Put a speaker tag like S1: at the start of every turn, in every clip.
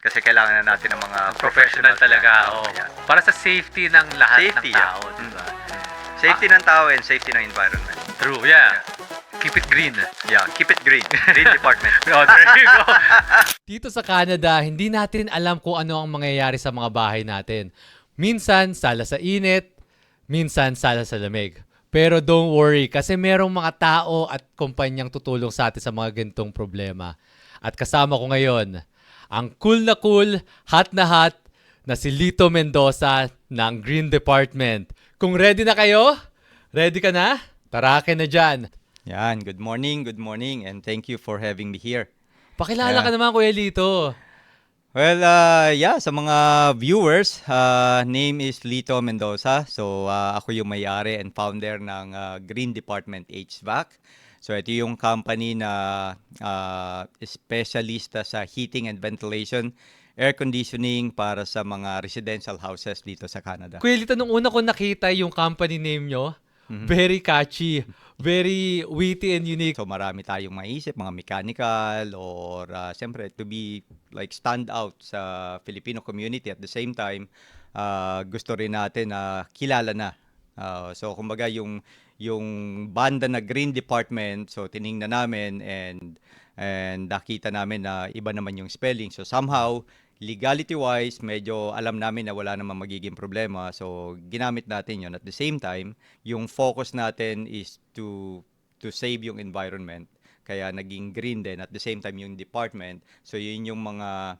S1: Kasi kailangan na natin ng mga
S2: Professional talaga.
S1: Oh,
S2: Oh. Para sa safety ng lahat
S1: Safety,
S2: ng tao.
S1: yeah.
S2: Diba?
S1: Safety ng tao and safety ng environment.
S2: True, yeah. Keep it green.
S1: Yeah, keep it green. Green department.
S2: Oh, there you go.
S3: Dito sa Canada, hindi natin alam kung ano ang mangyayari sa mga bahay natin. Minsan, sala sa init, minsan, sala sa lamig. Pero don't worry, kasi merong mga tao at kumpanyang tutulong sa atin sa mga ganitong problema. At kasama ko ngayon, ang cool hot na si Lito Mendoza ng Green Department. Kung ready na kayo? Ready ka na? Tarakin na dyan.
S1: Yan, good morning, and thank you for having me here.
S3: Pakilala ka naman, Kuya Lito.
S1: Well, yeah, sa mga viewers, name is Lito Mendoza. So, ako yung may-ari and founder ng Green Department HVAC. So, ito yung company na specialista sa heating and ventilation, air conditioning para sa mga residential houses dito sa Canada.
S3: Kuya Lito, nung una ko nakita yung company name nyo, very catchy, very witty and unique.
S1: So marami tayong maisip, mga mechanical or siyempre to be like stand out sa Filipino community at the same time gusto rin natin na kilala na. So kumbaga yung banda na Green Department, so tiningnan namin and nakita namin na iba naman yung spelling. So somehow legality-wise, medyo alam namin na wala namang magiging problema. So, ginamit natin yon. At the same time, yung focus natin is to save yung environment. Kaya naging green din. At the same time, yung department. So, yun yung mga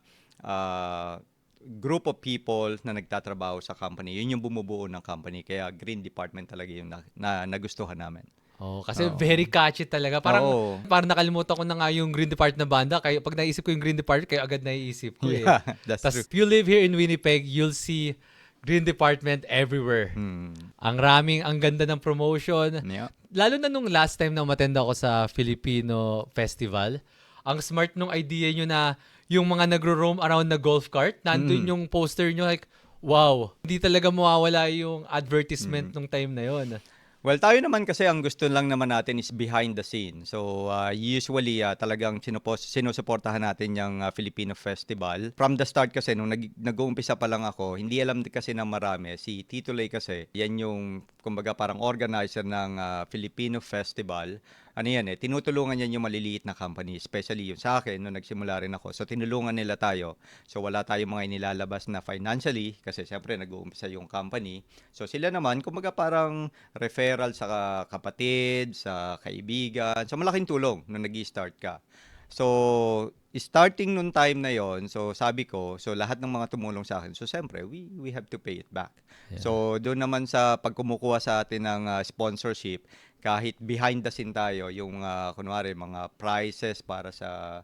S1: group of people na nagtatrabaho sa company. Yun yung bumubuo ng company. Kaya green department talaga yung na nagustuhan namin.
S3: Oh, kasi very catchy talaga. Parang
S1: Oo.
S3: parang nakalimutan ko na nga yung Green Department na banda. Kaya pag naisip ko yung Green Department, kayo agad naiisip ko eh.
S1: Yeah, that's
S3: Tas,
S1: true.
S3: if you live here in Winnipeg, you'll see Green Department everywhere. Ang ganda ng promotion.
S1: Yeah.
S3: Lalo na nung last time na umattend ako sa Filipino Festival, ang smart nung idea nyo na yung mga nagro-roam around na golf cart, nandun yung poster nyo like, wow, hindi talaga mawawala yung advertisement nung time na yon.
S1: Well, tayo naman kasi ang gusto lang naman natin is behind the scene. So, usually talagang sinusuportahan natin yung Filipino Festival. From the start kasi, nung nag-uumpisa pa lang ako, hindi alam kasi ng marami. Si Tito Lay kasi, yan yung, kumbaga parang organizer ng Filipino Festival. Ano yan tinutulungan yan yung maliliit na company, especially yung sa akin, nung nagsimula rin ako. So, tinulungan nila tayo. So, wala tayong mga inilalabas na financially, kasi siyempre nag-uumpisa yung company. So, sila naman, kumbaga parang referral sa kapatid, sa kaibigan. So, malaking tulong nung nag-i-start ka. So, starting nung time na yon, so sabi ko, so lahat ng mga tumulong sa akin, so siyempre, we have to pay it back.
S3: Yeah.
S1: So, doon naman sa pagkumukuha sa atin ng sponsorship, kahit behind the scene tayo, yung kunwari mga prizes para sa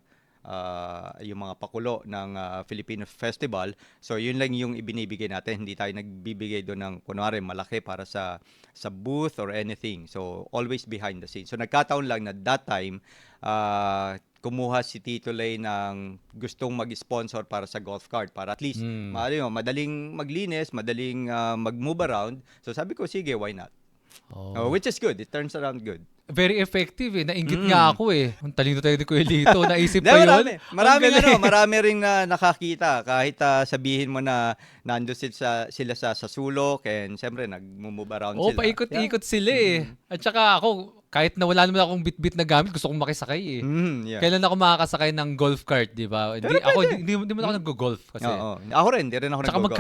S1: yung mga pakulo ng Filipino Festival. So, yun lang yung ibinibigay natin. Hindi tayo nagbibigay doon ng kunwari malaki para sa booth or anything. So, always behind the scenes. So, nagkataon lang na that time, kumuha si Tito Lay ng gustong mag-sponsor para sa golf cart para at least madaling maglinis, madaling mag-move around. So, sabi ko, sige, why not? Which is good. It turns around good.
S3: Very effective eh. Nainggit nga ako eh. Ang talino tayo ni Kuya Lito. Naisip
S1: Hindi,
S3: pa yun.
S1: marami ring na nakakita kahit sabihin mo na nandun sila sa sulok and siyempre nag-move around
S3: Oo,
S1: sila.
S3: paikot-ikot sila eh. At saka ako, kahit na wala naman akong bit-bit na gamit, gusto kong makisakay eh.
S1: Yeah.
S3: Kailan ako makakasakay ng golf cart, di ba?
S1: Pero pwede.
S3: Hindi mo ako nag-golf kasi.
S1: Oo. Ako rin, hindi rin ako
S3: Tsaka
S1: nag-go.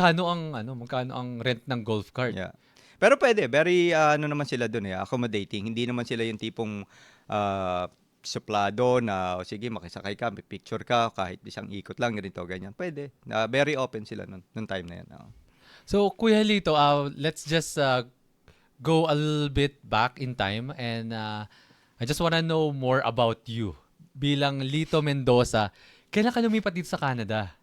S3: magkano ang rent ng golf cart?
S1: Yeah. Pero pwede, very naman sila doon accommodating. Hindi naman sila yung tipong suplado na sige makisakay ka, may picture ka kahit isang ikot lang ganito ganyan. Pwede. Very open sila nung time na yan.
S3: So, Kuya Lito, let's just go a little bit back in time and I just wanna know more about you. Bilang Lito Mendoza, kailan ka lumipat dito sa Canada?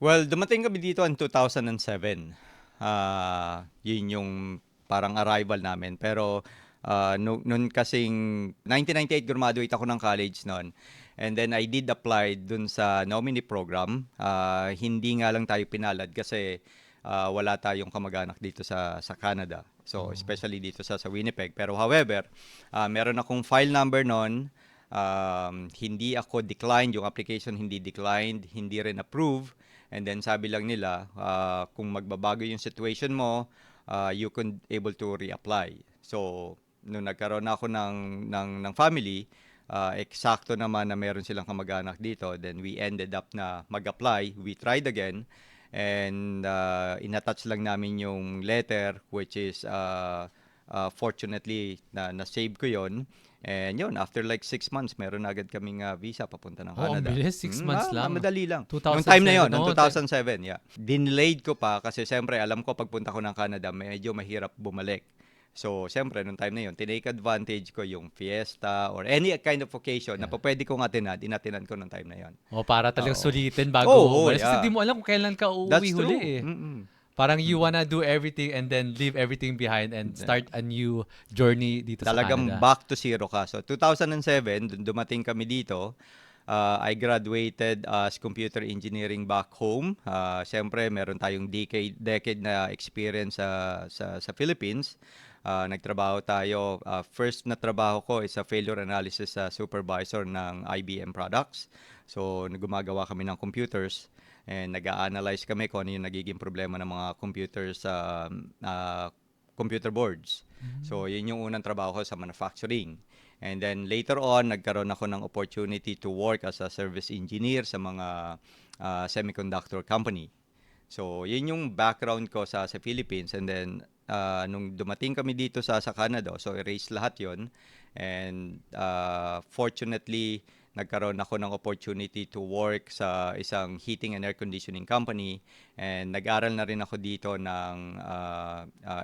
S1: Well, dumating kami dito in 2007. Yun yung parang arrival namin. Pero noon kasing 1998 graduate ako ng college noon. And then I did apply dun sa nominee program. Hindi nga lang tayo pinalad kasi wala tayong kamag-anak dito sa Canada. So especially dito sa Winnipeg. Pero however, meron akong file number noon. hindi ako declined, yung application hindi declined, hindi rin approve. And then sabi lang nila, kung magbabago yung situation mo, you can able to reapply. So, nung nagkaroon ako ng family, eksakto naman na meron silang kamag-anak dito. Then we ended up na mag-apply. We tried again. And inattach lang namin yung letter, which is fortunately na-save ko yon. And yun, after like 6 months, meron na agad kaming visa papunta ng
S3: Oh, ang
S1: Canada.
S3: bilis, 6 months lang.
S1: Madali lang.
S3: 2007,
S1: Noong time na yun, noong
S3: oh,
S1: 2007, yeah. Dinlayed ko pa kasi siyempre alam ko pagpunta ko ng Canada, medyo mahirap bumalik. So, siyempre, noong time na yun, tinake advantage ko yung fiesta or any kind of occasion na pwede kong inatinan ko noong time na yun.
S3: O para talagang
S1: Oo.
S3: sulitin bago
S1: Oo,
S3: umalis. Kasi
S1: yeah.
S3: di mo alam kung kailan ka uuwi
S1: That's
S3: huli
S1: true.
S3: eh.
S1: Mm-mm.
S3: Parang you wanna do everything and then leave everything behind and start a new journey dito
S1: Talagang
S3: sa Canada.
S1: back to zero ka. So, 2007, dumating kami dito. I graduated as computer engineering back home. Siyempre, meron tayong decade na experience sa Philippines. Nagtrabaho tayo. First na trabaho ko is a failure analysis supervisor ng IBM products. So, gumagawa kami ng computers and nag-a-analyze kami kung ano yung nagiging problema ng mga computers sa computer boards. So, yun yung unang trabaho ko sa manufacturing. And then later on, nagkaroon ako ng opportunity to work as a service engineer sa mga semiconductor company. So, yun yung background ko sa Philippines. And then, nung dumating kami dito sa Canada, so erase lahat yon. And fortunately, nagkaroon ako ng opportunity to work sa isang heating and air conditioning company. And nag-aral na rin ako dito ng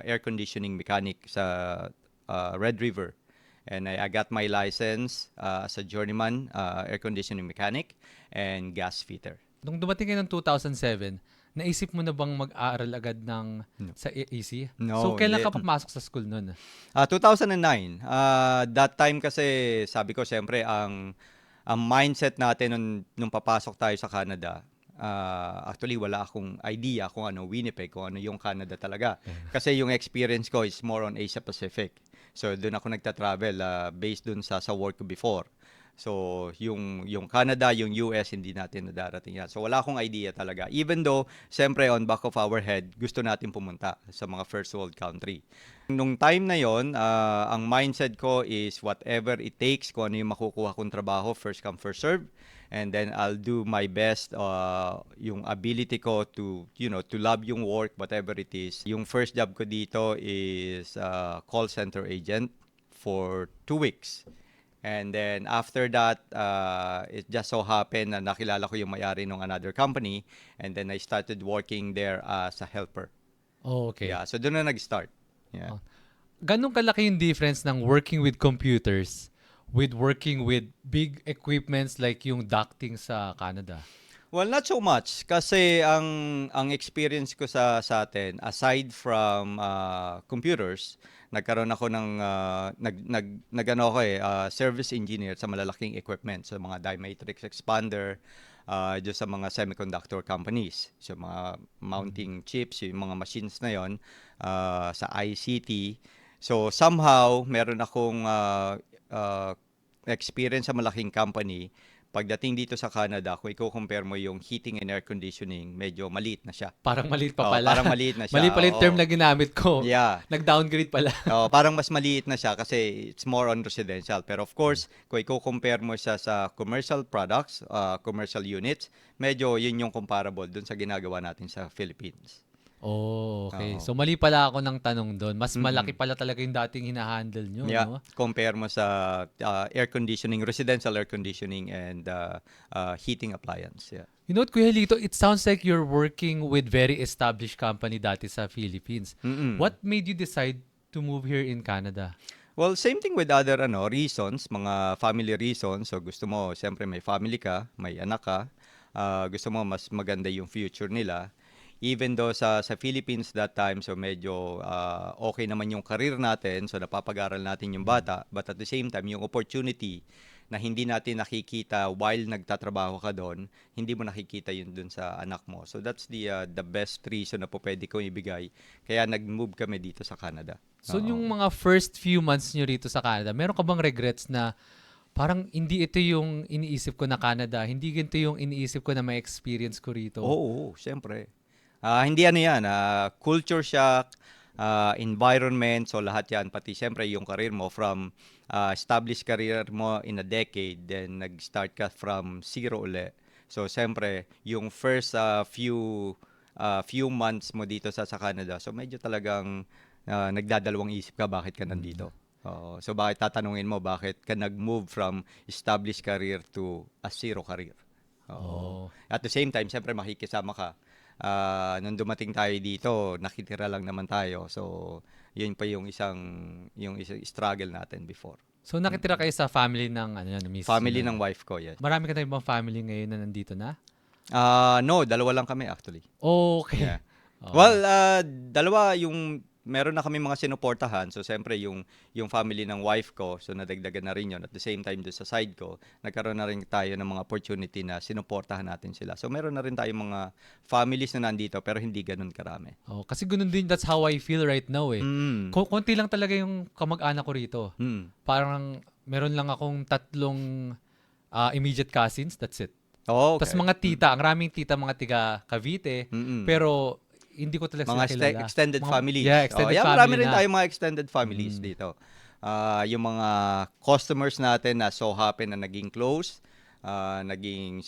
S1: air conditioning mechanic sa Red River. And I got my license as a journeyman air conditioning mechanic and gas fitter.
S3: Nung dumating kayo ng 2007, naisip mo na bang mag-aaral agad sa AC?
S1: No,
S3: So, kailan
S1: hindi.
S3: ka papasok sa school nun?
S1: 2009. That time kasi, sabi ko, siyempre, ang mindset natin nung papasok tayo sa Canada, actually, wala akong idea kung ano Winnipeg, kung ano yung Canada talaga. Kasi yung experience ko is more on Asia Pacific. So, doon ako nagta-travel based doon sa work ko before. So, yung Canada, yung US, hindi natin nadarating yan. So, wala akong idea talaga. Even though, siyempre, on back of our head, gusto natin pumunta sa mga first world country. Nung time na yon, ang mindset ko is whatever it takes, kung ano yung makukuha kong trabaho, first come, first serve. And then I'll do my best, yung ability ko to love yung work, whatever it is. Yung first job ko dito is call center agent for 2 weeks. And then after that, it just so happened na nakilala ko yung may-ari ng another company. And then I started working there as a helper.
S3: Oh, okay.
S1: Yeah, so doon na nag-start. Yeah.
S3: Oh. Ganun kalaki yung difference ng working with computers with working with big equipments like yung ducting sa Canada?
S1: Well, not so much kasi ang experience ko sa atin, aside from computers, nagkaroon ako ng service engineer sa malalaking equipment, sa mga dye matrix expander, dyan sa mga semiconductor companies, so mga mounting chips, yung mga machines na yon, sa ICT. So somehow meron akong experience sa malaking company. Pagdating dito sa Canada, kung i-compare mo yung heating and air conditioning, medyo maliit na siya.
S3: Parang maliit pa
S1: Oo,
S3: pala.
S1: parang maliit na siya.
S3: Mali pala yung term
S1: Oo.
S3: na ginamit ko.
S1: Yeah.
S3: Nag-downgrade pala.
S1: Parang mas maliit na siya kasi it's more on residential. Pero of course, kung i-compare mo siya sa commercial products, commercial units, medyo yun yung comparable dun sa ginagawa natin sa Philippines.
S3: Oh, okay.
S1: Oo.
S3: So mali pala ako ng tanong doon. Mas malaki pala talaga yung dating hinahandle nyo,
S1: Yeah,
S3: no?
S1: compare mo sa air conditioning, residential air conditioning and heating appliance. Yeah.
S3: You know what, Kuya Lito, it sounds like you're working with very established company dati sa Philippines.
S1: Mm-mm.
S3: What made you decide to move here in Canada?
S1: Well, same thing with other reasons, mga family reasons. So gusto mo, siyempre may family ka, may anak ka, gusto mo mas maganda yung future nila. Even though sa Philippines that time, so medyo okay naman yung career natin, so napapag-aral natin yung bata, but at the same time, yung opportunity na hindi natin nakikita while nagtatrabaho ka doon, hindi mo nakikita yun dun sa anak mo. So that's the best reason na po pwede kong ibigay. Kaya nag-move kami dito sa Canada.
S3: So
S1: Oo.
S3: yung mga first few months nyo rito sa Canada, meron ka bang regrets na parang hindi ito yung iniisip ko na Canada. Hindi ganito yung iniisip ko na may experience ko rito.
S1: Oo, siyempre. Hindi ano yan, culture shock, environment, so lahat yan, pati siyempre yung career mo from established career mo in a decade, then nag-start ka from zero uli. So siyempre, yung first few months mo dito sa Canada, so medyo talagang nagdadalawang isip ka bakit ka nandito. Oo. So bakit tatanungin mo bakit ka nag-move from established career to a zero career? Oo. At the same time, siyempre makikisama ka. Nung dumating tayo dito, nakitira lang naman tayo. So, yun pa yung isang struggle natin before.
S3: So nakitira kayo sa family ng ano yan, miss
S1: Family
S3: niyo
S1: ng
S3: na?
S1: wife ko, yes.
S3: Marami ka na ibang family ngayon na nandito na?
S1: No, dalawa lang kami actually.
S3: Okay.
S1: Yeah.
S3: Oo.
S1: Well, dalawa yung meron na kami mga sinuportahan. So, siyempre, yung family ng wife ko, so nadagdagan na rin yun. At the same time, doon sa side ko, nagkaroon na rin tayo ng mga opportunity na sinuportahan natin sila. So, meron na rin tayong mga families na nandito, pero hindi ganun karami.
S3: Oh, kasi ganun din, that's how I feel right now eh.
S1: Mm.
S3: Konti lang talaga yung kamag-anak ko rito.
S1: Mm.
S3: Parang meron lang akong 3 immediate cousins, that's it.
S1: Oh, okay.
S3: Tapos mga tita, ang raming tita mga tiga Cavite,
S1: Mm-mm.
S3: pero hindi ko talaga
S1: mga
S3: sila kilala.
S1: extended families.
S3: Yeah, extended
S1: yeah,
S3: family
S1: marami rin
S3: na.
S1: tayong mga extended families dito. Yung mga customers natin na so happy na naging close, naging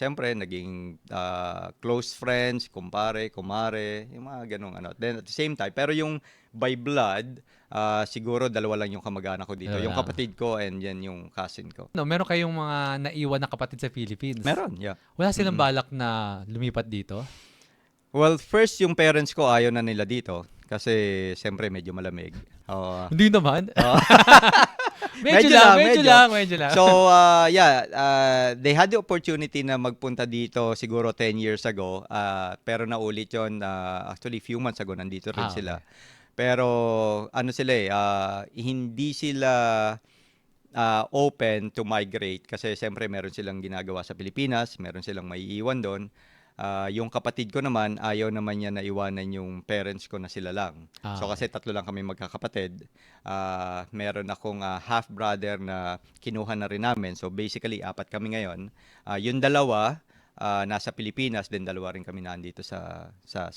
S1: close friends, kumpare, kumare, yung mga ganung ano. Then at the same time, pero yung by blood, siguro dalawa lang yung kamag-anak ko dito.
S3: Dalawa
S1: Yung
S3: lang.
S1: kapatid ko and yan yung cousin ko.
S3: No, meron kayong mga naiwan na kapatid sa Philippines.
S1: Meron, yeah.
S3: Wala silang balak na lumipat dito?
S1: Well, first yung parents ko ayaw na nila dito kasi siyempre medyo malamig.
S3: Hindi naman.
S1: Medyo
S3: medyo lang.
S1: So, they had the opportunity na magpunta dito siguro 10 years ago. Pero naulit yon actually few months ago nandito rin sila. Pero ano sila hindi sila open to migrate kasi siyempre meron silang ginagawa sa Pilipinas, meron silang maiiwan doon. Yung kapatid ko naman, ayaw naman niya na iwanan yung parents ko na sila lang. So kasi 3 lang kami magkakapatid. Meron akong half-brother na kinuha na rin namin. So basically, 4 kami ngayon. Yung 2, nasa Pilipinas, then 2 rin kami nandito sa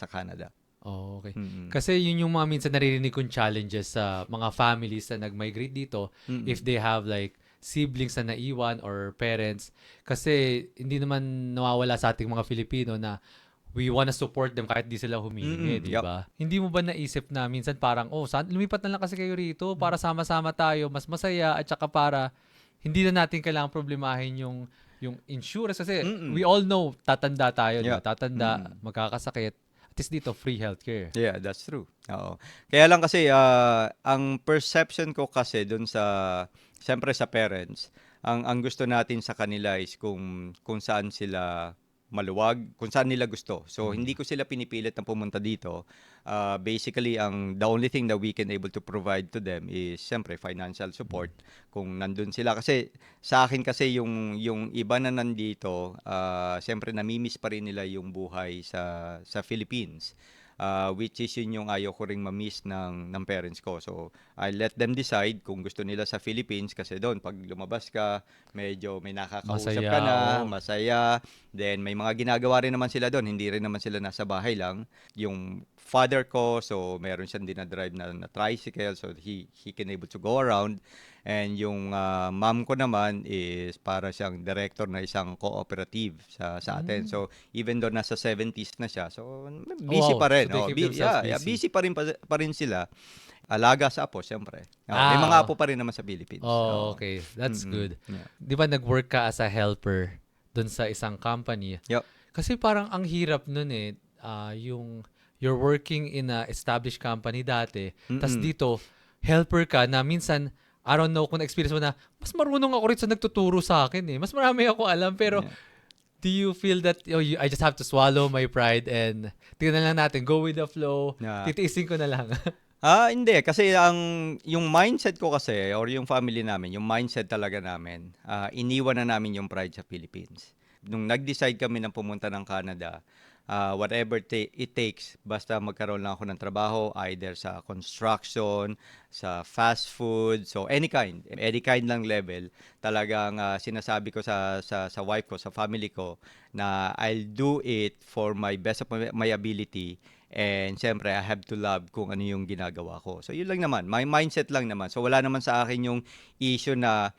S1: Canada.
S3: Oh, okay.
S1: Mm-mm.
S3: Kasi yun yung mga minsan naririnig kong challenges sa mga families na nag-migrate dito if they have like siblings na naiwan or parents. Kasi hindi naman nawawala sa ating mga Filipino na we wanna support them kahit di sila humihingi, di ba? Hindi mo ba naisip na minsan parang, lumipat na lang kasi kayo rito para sama-sama tayo, mas masaya at saka para hindi na natin kailangang problemahin yung insurance kasi we all know tatanda tayo, di ba?
S1: Yeah.
S3: Tatanda, magkakasakit. At least dito, free healthcare.
S1: Yeah, that's true. Oo. Kaya lang kasi, ang perception ko kasi dun siyempre sa parents, ang gusto natin sa kanila is kung saan sila maluwag, kung saan nila gusto. So, hindi ko sila pinipilit na pumunta dito. Basically, the only thing that we can able to provide to them is, siyempre, financial support. Kung nandun sila. Kasi, sa akin kasi, yung iba na nandito, siyempre, namimiss pa rin nila yung buhay sa Philippines. Which is yun yung ayaw ko ring ma-miss ng parents ko. So, I let them decide kung gusto nila sa Philippines kasi doon, pag lumabas ka, medyo may nakakausap
S3: Masaya,
S1: ka na,
S3: oo.
S1: masaya. Then, may mga ginagawa rin naman sila doon. Hindi rin naman sila nasa bahay lang. Yung father ko, so meron siyang dinadrive na tricycle, so he can able to go around. And yung mom ko naman is para siyang director na isang cooperative sa atin. So, even though nasa 70s na siya, so busy
S3: Wow.
S1: pa rin.
S3: So they keep themselves busy.
S1: Busy pa rin sila. Alaga sa apo, siyempre. May mga apo pa rin naman sa Philippines.
S3: Oh, okay. That's good.
S1: Yeah.
S3: Di ba nag-work ka as a helper dun sa isang company?
S1: Yup.
S3: Kasi parang ang hirap nun yung you're working in a established company dati, tas dito, helper ka na minsan, I don't know kung na-experience mo na, mas marunong ako rin sa nagtuturo sa akin eh. Mas marami ako alam, pero do you feel that I just have to swallow my pride and tingnan lang natin, go with the flow,
S1: Yeah.
S3: titiisin ko na lang.
S1: Hindi. Kasi yung mindset ko kasi, or yung family namin, yung mindset talaga namin, iniwan na namin yung pride sa Philippines. Nung nag-decide kami na pumunta ng Canada, whatever it takes, basta magkaroon lang ako ng trabaho, either sa construction, sa fast food, so any kind lang level, talagang sinasabi ko sa wife ko, sa family ko, na I'll do it for my best of my ability. And siyempre, I have to love kung ano yung ginagawa ko. So, yun lang naman. My mindset lang naman. So, wala naman sa akin yung issue na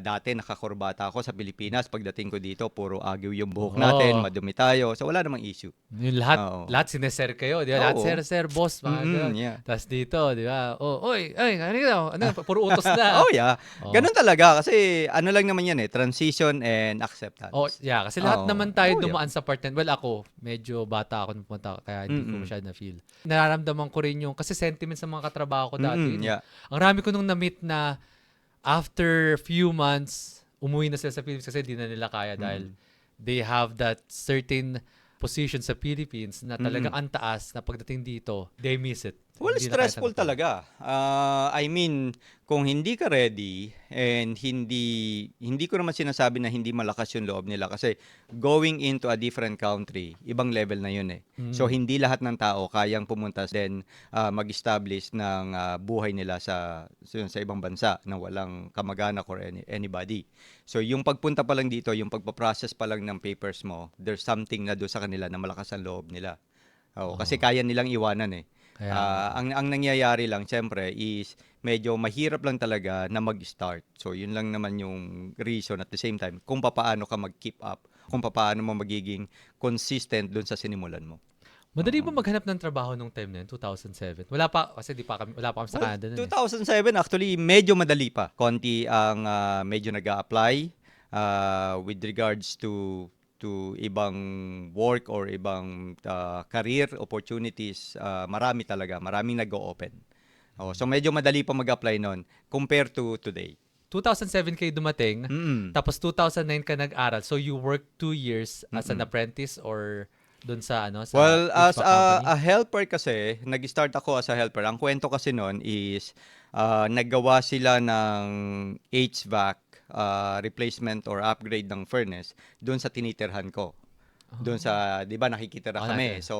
S1: dati nakakurbata ako sa Pilipinas. Pagdating ko dito, puro agyo yung buhok natin,
S3: Oo.
S1: madumi tayo. So, wala namang issue.
S3: Yung lahat,
S1: Oo.
S3: lahat sineser kayo, di ba? Lahat
S1: Oo.
S3: sir, boss, mga ganun.
S1: Yeah.
S3: Tapos dito, di ba? Oh, oy, ay, ano, puro utos na.
S1: Oh, yeah.
S3: Oo.
S1: Ganun talaga. Kasi ano lang naman yan transition and acceptance.
S3: Oh, yeah, kasi lahat
S1: Oo.
S3: naman tayo
S1: Oh, yeah.
S3: dumaan sa part na, well, ako, medyo bata ako nung pumunta, kaya hindi ko
S1: Mm-mm.
S3: masyado na-feel. Nararamdaman ko rin yung, kasi sentiments ng mga katrabaho ko dati. yun eh.
S1: Yeah.
S3: Ang rami ko nung na-meet na after few months, umuwi na sila sa Philippines kasi di na nila kaya dahil they have that certain position sa Philippines na talagang ang taas na pagdating dito, they miss it.
S1: Well,
S3: Hindi na kaya
S1: stressful
S3: tanggapin.
S1: talaga. I mean, kung hindi ka ready and hindi ko naman sinasabi na hindi malakas yung loob nila kasi going into a different country, ibang level na yun eh. So, hindi lahat ng tao kayang pumunta then mag-establish ng buhay nila sa ibang bansa na walang kamag-anak or anybody. So, yung pagpunta pa lang dito, yung pagpaprocess pa lang ng papers mo, there's something na doon sa kanila na malakas ang loob nila. Kasi kaya nilang iwanan eh.
S3: Kaya-
S1: Ang nangyayari lang siyempre is medyo mahirap lang talaga na mag-start. So yun lang naman yung reason at the same time kung papaano ka mag-keep up, kung papaano mo magiging consistent dun sa sinimulan mo.
S3: Madali ba maghanap ng trabaho nung time na yun, 2007? Wala pa, kasi wala pa kami sa Canada nun eh.
S1: 2007 actually medyo madali pa. Konti ang medyo nag-a-apply with regards to ibang work or ibang career opportunities. Marami talaga, maraming nag-o-open. So medyo madali pa mag-apply noon compared to today.
S3: 2007 kayo dumating,
S1: Mm.
S3: tapos 2009 ka nag-aral. So you worked 2 years as an apprentice or doon sa ano sa
S1: Well, as
S3: HVAC company?
S1: a helper kasi, nag-start ako as a helper. Ang kwento kasi noon is naggawa sila ng HVAC replacement or upgrade ng furnace doon sa tinitirhan ko. Doon sa, 'di ba, nakikitira
S3: Oh,
S1: kami.
S3: natin.
S1: So,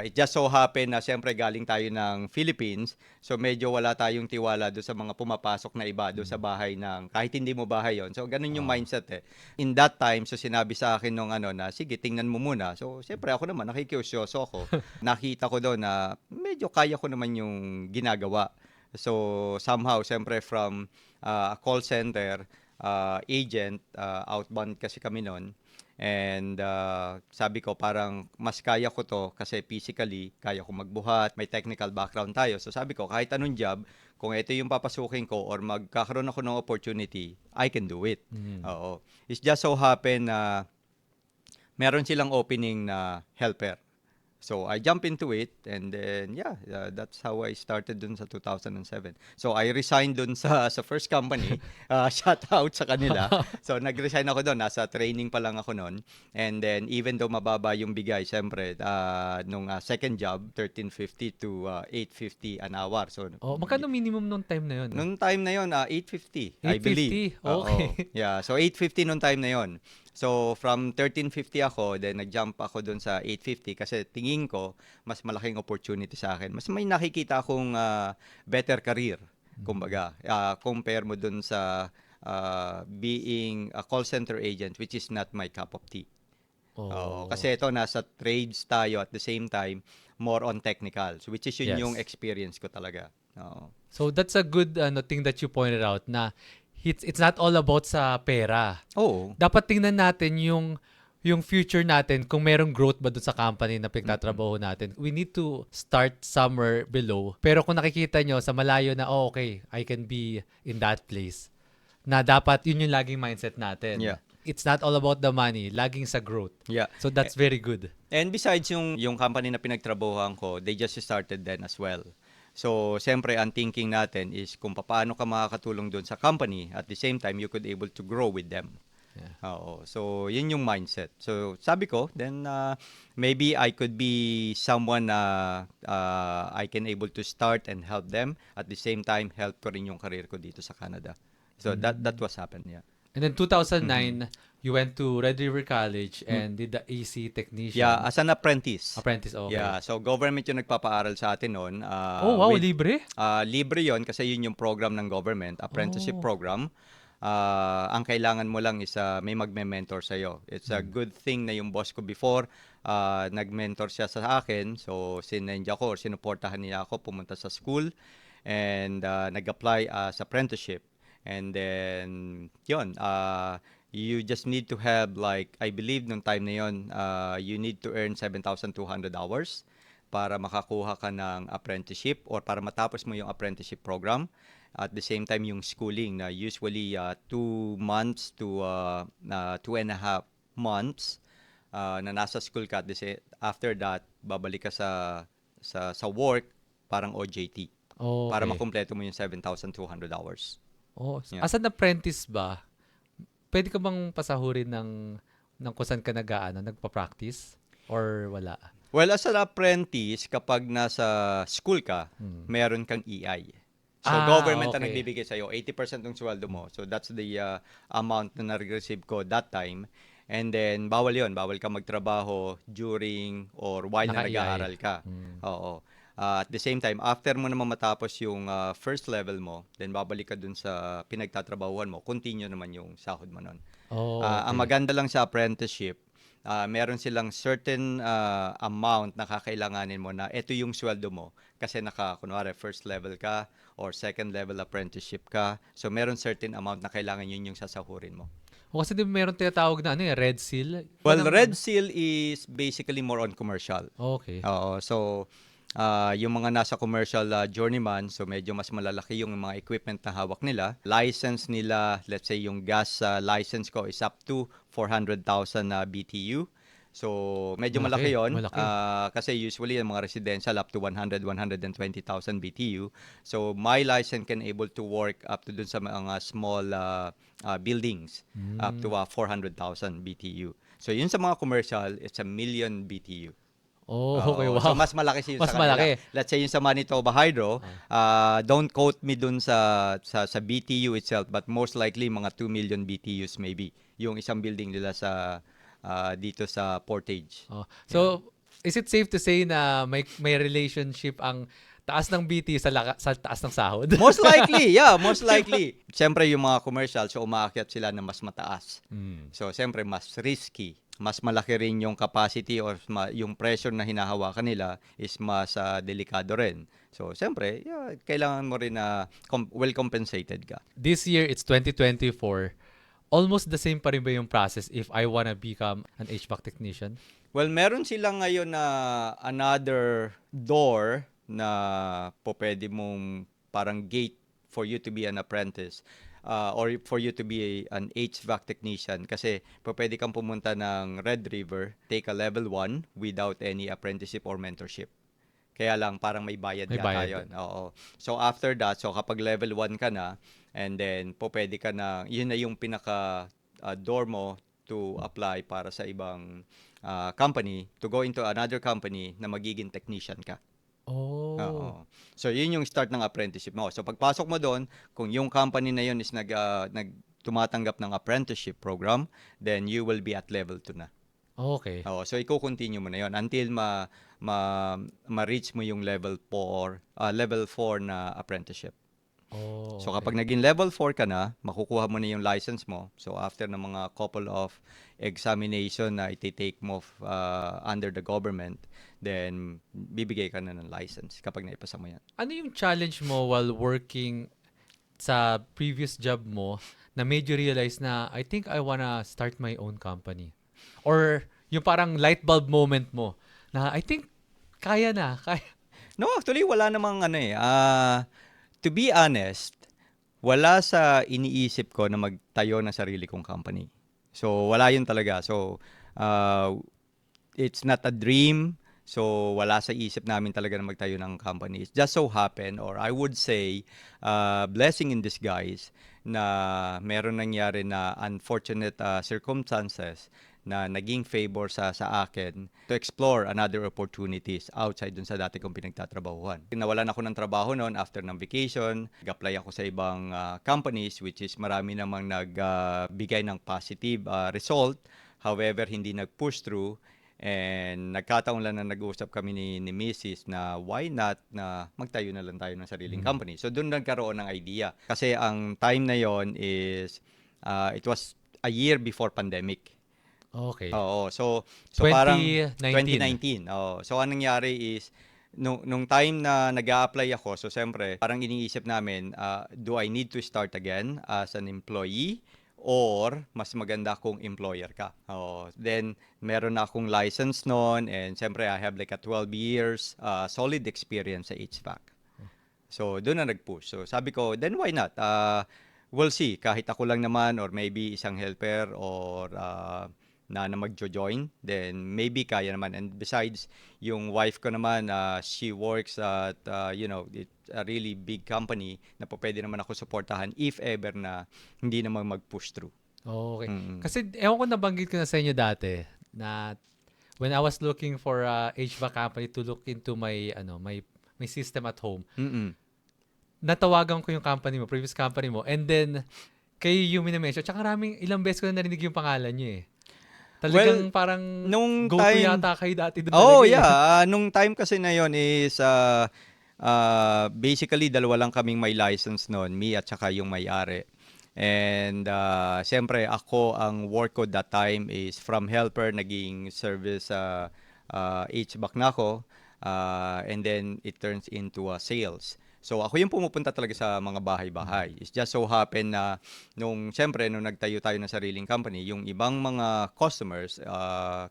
S1: it just so happen na siyempre galing tayo ng Philippines. So, medyo wala tayong tiwala doon sa mga pumapasok na iba doon sa bahay ng kahit hindi mo bahay 'yon. So, ganun yung mindset eh. In that time, so sinabi sa akin nung na sige, tingnan mo muna. So, siyempre ako naman nakikiusyoso ako. Nakita ko doon na medyo kaya ko naman yung ginagawa. So, somehow, siyempre from a call center agent, outbound kasi kami noon. And sabi ko parang mas kaya ko to kasi physically kaya ko magbuhat, may technical background tayo. So sabi ko kahit anong job, kung ito yung papasukin ko or magkakaroon ako ng opportunity, I can do it. Oo. It's just so happen na meron silang opening na helper. So I jump into it and then that's how I started dun sa 2007. So I resigned dun sa first company. Shout out sa kanila. So nag-resign ako doon, nasa training pa lang ako noon. And then even though mababa yung bigay, syempre nung second job 1350 to 850 an hour. So
S3: Oh, magkano minimum nung time na yun?
S1: nung time na yon 850 I
S3: 850,
S1: believe. Oo.
S3: okay.
S1: Yeah, so 850 nung time na yon. So from 1350 ako, then nag-jump ako doon sa 850 kasi tingin ko mas malaking opportunity sa akin. Mas may nakikita akong better career, kumbaga. Compare mo doon sa being a call center agent, which is not my cup of tea. Oo, kasi ito nasa trades tayo at the same time more on technicals, which is yun
S3: Yes.
S1: yung experience ko talaga. Oo.
S3: So that's a good thing that you pointed out na it's not all about sa pera.
S1: Oo.
S3: Dapat tingnan natin yung future natin kung merong growth ba doon sa company na pinagtatrabaho natin. We need to start somewhere below. Pero kung nakikita nyo sa malayo na, okay, I can be in that place. Na dapat yun yung laging mindset natin.
S1: Yeah.
S3: It's not all about the money, laging sa growth.
S1: Yeah.
S3: So that's very good.
S1: And besides yung company na pinagtrabahuhan ko, they just started then as well. So, siyempre, ang thinking natin is kung paano ka makakatulong doon sa company, at the same time, you could able to grow with them.
S3: Yeah.
S1: Oo. So, yun yung mindset. So, sabi ko, then maybe I could be someone na I can able to start and help them. At the same time, help ko rin yung career ko dito sa Canada. So, that was happened, yeah.
S3: And then 2009, you went to Red River College and did the AC technician.
S1: Yeah, as an apprentice.
S3: Apprentice, okay.
S1: Yeah, so government yung nagpapaaral sa atin noon.
S3: Oh, wow, libre?
S1: Libre yon kasi yun yung program ng government, apprenticeship
S3: Oh.
S1: program. Ang kailangan mo lang is may magme-mentor sa'yo. It's a good thing na yung boss ko before, nag-mentor siya sa akin. So, sinend ako or sinuportahan niya ako pumunta sa school and nag-apply as apprenticeship. And then, yun, you just need to have like, I believe nung time na yun, you need to earn 7,200 hours para makakuha ka ng apprenticeship or para matapos mo yung apprenticeship program. At the same time, yung schooling na usually 2 months to 2.5 months na nasa school ka. After that, babalik ka sa work, parang OJT.
S3: Oh,
S1: Para
S3: okay.
S1: makumpleto mo yung 7,200 hours.
S3: Oh,
S1: Yeah.
S3: as an apprentice ba, pwede ka bang pasahurin ng kung saan ka nagpa-practice? Or wala?
S1: Well, as an apprentice, kapag nasa school ka, meron kang EI. So, government ang
S3: okay.
S1: nagbibigay sa'yo, 80% ng sweldo mo. So, that's the amount na nare-receive ko that time. And then, bawal yon, bawal ka magtrabaho during or while na
S3: Naka-EI.
S1: nag-aaral ka. Oo. At the same time, after mo naman matapos yung first level mo, then babalik ka dun sa pinagtatrabahuan mo, continue naman yung sahod mo nun.
S3: Oh,
S1: Ang
S3: okay.
S1: maganda lang sa apprenticeship, meron silang certain amount na kakailanganin mo na ito yung sweldo mo kasi kunwari first level ka or second level apprenticeship ka. So meron certain amount na kailangan yun yung sasahurin mo.
S3: O kasi di ba meron tinatawag na Red Seal?
S1: Well,
S3: Parang-
S1: Red Seal is basically more on commercial.
S3: Okay.
S1: Oo. So, yung mga nasa commercial journeyman, so medyo mas malalaki yung mga equipment na hawak nila. License nila, let's say yung gas license ko is up to 400,000 BTU. So, medyo malaki yon.
S3: Malaki.
S1: Kasi usually yung mga residential up to 120,000 BTU. So, my license can able to work up to dun sa mga small buildings up to 400,000 BTU. So, yun sa mga commercial, it's 1 million BTU.
S3: Oh,
S1: Oo.
S3: okay, wow.
S1: So, mas malaki siya
S3: Mas
S1: sa kanila.
S3: malaki.
S1: Let's say yung sa Manitoba Hydro, don't quote me dun sa BTU itself, but most likely mga 2 million BTUs maybe yung isang building nila sa dito sa Portage.
S3: Oh. So, is it safe to say na may relationship ang taas ng BT sa taas ng sahod?
S1: Most likely, yeah, most likely. Siyempre yung mga commercial, so umaakyat sila na mas mataas. So, siyempre mas risky. Mas malaki rin yung capacity or yung pressure na hinahawakan nila is mas delikado rin. So, siyempre, yeah, kailangan mo rin na well compensated ka.
S3: This year, it's 2024. Almost the same pa rin ba yung process if I wanna become an HVAC technician?
S1: Well, meron silang ngayon na another door na pwede mong parang gate for you to be an apprentice or for you to be an HVAC technician kasi pwede kang pumunta ng Red River, take a level 1 without any apprenticeship or mentorship. Kaya lang parang may bayad
S3: May
S1: yata
S3: bayad.
S1: yun. Oo. So after that, so kapag level 1 ka na and then pwede ka na, yun na yung pinaka door mo to apply para sa ibang company, to go into another company na magiging technician ka.
S3: Oh.
S1: Oo. So, yun yung start ng apprenticeship mo. So, pagpasok mo doon, kung yung company na yun is tumatanggap ng apprenticeship program, then you will be at level 2 na.
S3: Okay.
S1: Oo. So, i-continue mo na yun until ma-reach mo yung level 4 na apprenticeship.
S3: Oh,
S1: So,
S3: okay.
S1: kapag naging level 4 ka na, makukuha mo na yung license mo. So, after ng mga couple of examination na iti-take mo under the government, then bibigay ka na ng license kapag naipasa mo yan.
S3: Ano yung challenge mo while working sa previous job mo na made you realize na I think I wanna start my own company? Or yung parang light bulb moment mo na I think kaya na.
S1: No, actually, wala namang to be honest, wala sa iniisip ko na magtayo ng sarili kong company. So, wala yun talaga. So, it's not a dream. So, wala sa isip namin talaga na magtayo ng company. It just so happen, or I would say, blessing in disguise, na meron nangyari na unfortunate circumstances na naging favor sa akin to explore another opportunities outside dun sa dati kong pinagtatrabahuhan. Nawalan ako ng trabaho noon after ng vacation. Nag-apply ako sa ibang companies which is marami namang nagbigay ng positive result. However, hindi nag-push through. And nagkataon lang na nag-uusap kami ni Mrs. na why not na magtayo na lang tayo ng sariling company. So doon nagkaroon ng idea. Kasi ang time na yon is it was a year before pandemic.
S3: Okay.
S1: Oo. So parang
S3: 2019.
S1: 2019. Oo. So anong nangyari is nung time na nag-a-apply ako, so siyempre parang iniisip namin, do I need to start again as an employee? Or mas maganda kung employer ka. Then, meron na akong license noon and siyempre I have like a 12 years solid experience sa HVAC. So, doon na nag-push. So, sabi ko, then why not? We'll see. Kahit ako lang naman or maybe isang helper or na magjo-join, then maybe kaya naman. And besides, yung wife ko naman, she works at, it's a really big company na po pwede naman ako suportahan if ever na hindi naman mag-push through.
S3: Okay.
S1: Mm-mm.
S3: Kasi ewan ko, nabanggit ko na sa inyo dati na when I was looking for a HVAC company to look into my system at home,
S1: Mm-mm.
S3: natawagan ko yung company mo, previous company mo, and then kay Yumi na mention, tsaka ilang beses ko na narinig yung pangalan niyo eh. Talagang parang
S1: nung
S3: go-to
S1: time-
S3: yata kayo dati doon
S1: Oh,
S3: talaga eh.
S1: yeah. Nung time kasi na yon is basically dalawa lang kaming may license noon, me at saka yung may-ari. And siyempre ako ang work ko that time is from helper naging service HVAC na ako, and then it turns into sales. So ako yung pumupunta talaga sa mga bahay-bahay. It's just so happen na nung nagtayo tayo ng sariling company, yung ibang mga customers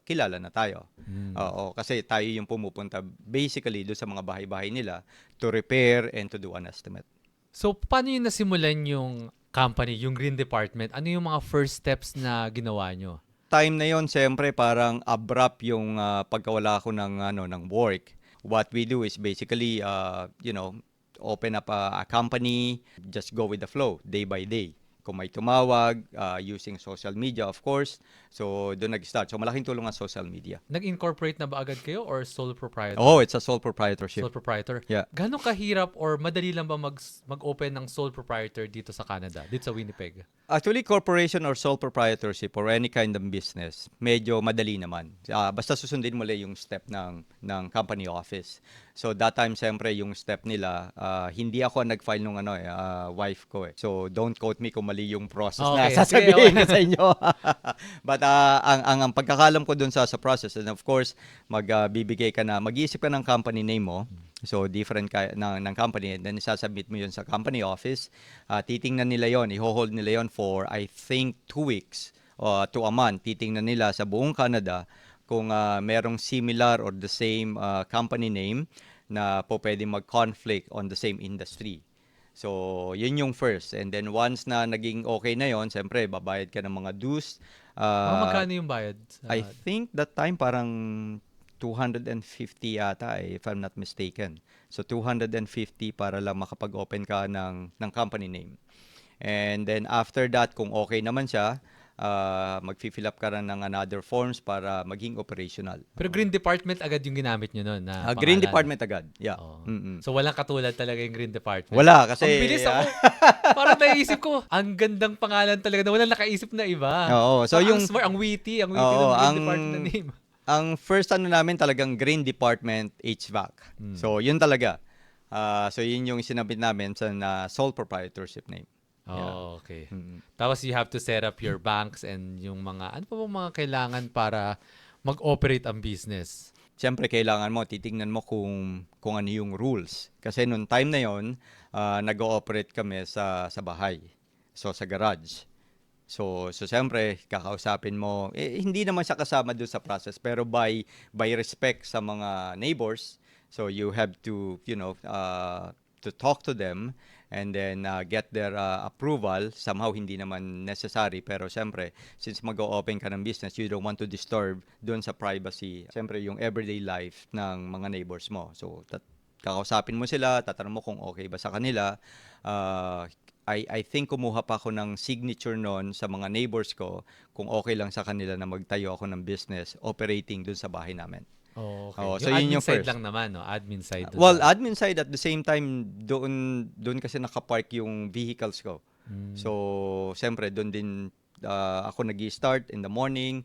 S1: kilala na tayo. Oo, kasi tayo yung pumupunta basically doon sa mga bahay-bahay nila to repair and to do an estimate.
S3: So, paano yung nasimulan yung company, yung green department? Ano yung mga first steps na ginawa nyo?
S1: Time na yon siyempre parang abrupt yung pagkawala ko ng work. What we do is basically open up a company, just go with the flow day by day. Kung may tumawag, using social media of course. So doon nag-start. So malaking tulong ang social media.
S3: Nag-incorporate na ba agad kayo or sole proprietor?
S1: Oh, it's a sole proprietorship.
S3: Sole proprietor?
S1: Yeah.
S3: Gano'ng kahirap or madali lang ba mag-open ng sole proprietor dito sa Canada, dito sa Winnipeg?
S1: Actually, corporation or sole proprietorship or any kind of business, medyo madali naman. Basta susundin mo lang yung step ng company office. So that time, siyempre, yung step nila, hindi ako nag-file nung wife ko eh. So don't quote me kung mali yung process na
S3: Okay.
S1: sasabihin
S3: Sige,
S1: ko sa inyo. But ang pagkakalam ko dun sa process, and of course, mag-iisip ka ng company name mo. So, different ng company. And then, isasubmit mo yun sa company office. Titingnan nila yon, i-hold nila yon for, I think, 2 weeks to a month. Titingnan nila sa buong Canada kung merong similar or the same company name na po pwede mag-conflict on the same industry. So, yun yung first. And then, once na naging okay na yon, siyempre, babayad ka ng mga dues.
S3: Magkano yung bayad?
S1: I think that time parang 250 yata if I'm not mistaken. So 250 para lang makapag-open ka ng company name. And then after that, kung okay naman siya, mag-fill up ka rin ng another forms para maging operational.
S3: Pero green department agad yung ginamit nyo nun na
S1: Green
S3: pangalan.
S1: department agad. Yeah.
S3: Oo.
S1: Mm-mm.
S3: So, walang katulad talaga yung green department.
S1: Wala kasi
S3: Ang bilis ako. Parang naisip ko, ang gandang pangalan talaga na walang nakaisip na iba.
S1: Oo. So yung
S3: ang smart, ang witty ng
S1: Oo,
S3: green department na name.
S1: ang first namin talagang Green Department HVAC. So yun talaga. So yun yung sinabit namin sa sole proprietorship name.
S3: Oh, okay.
S1: Mm.
S3: Tapos you have to set up your banks and yung mga, ano pa bang mga kailangan para mag-operate ang business?
S1: Siyempre, kailangan mo, titingnan mo kung ano yung rules. Kasi nung time na yon, nag-ooperate kami sa bahay. So, sa garage. So siyempre, kakausapin mo, hindi naman siya kasama doon sa process, pero by respect sa mga neighbors, so you have to, to talk to them and then get their approval. Somehow hindi naman necessary, pero siyempre, since mag-o-open ka ng business, you don't want to disturb doon sa privacy. Siyempre, yung everyday life ng mga neighbors mo. So kakausapin mo sila, tatanong mo kung okay ba sa kanila. I think kumuha pa ako ng signature noon sa mga neighbors ko kung okay lang sa kanila na magtayo ako ng business operating dun sa bahay namin.
S3: Oh, okay.
S1: Oo,
S3: Yung
S1: so yun
S3: admin
S1: yung
S3: side
S1: first.
S3: lang naman, no? Admin side dun
S1: Well,
S3: sa...
S1: admin side at the same time, doon kasi nakapark yung vehicles ko. So, siyempre, doon din ako nag-start in the morning.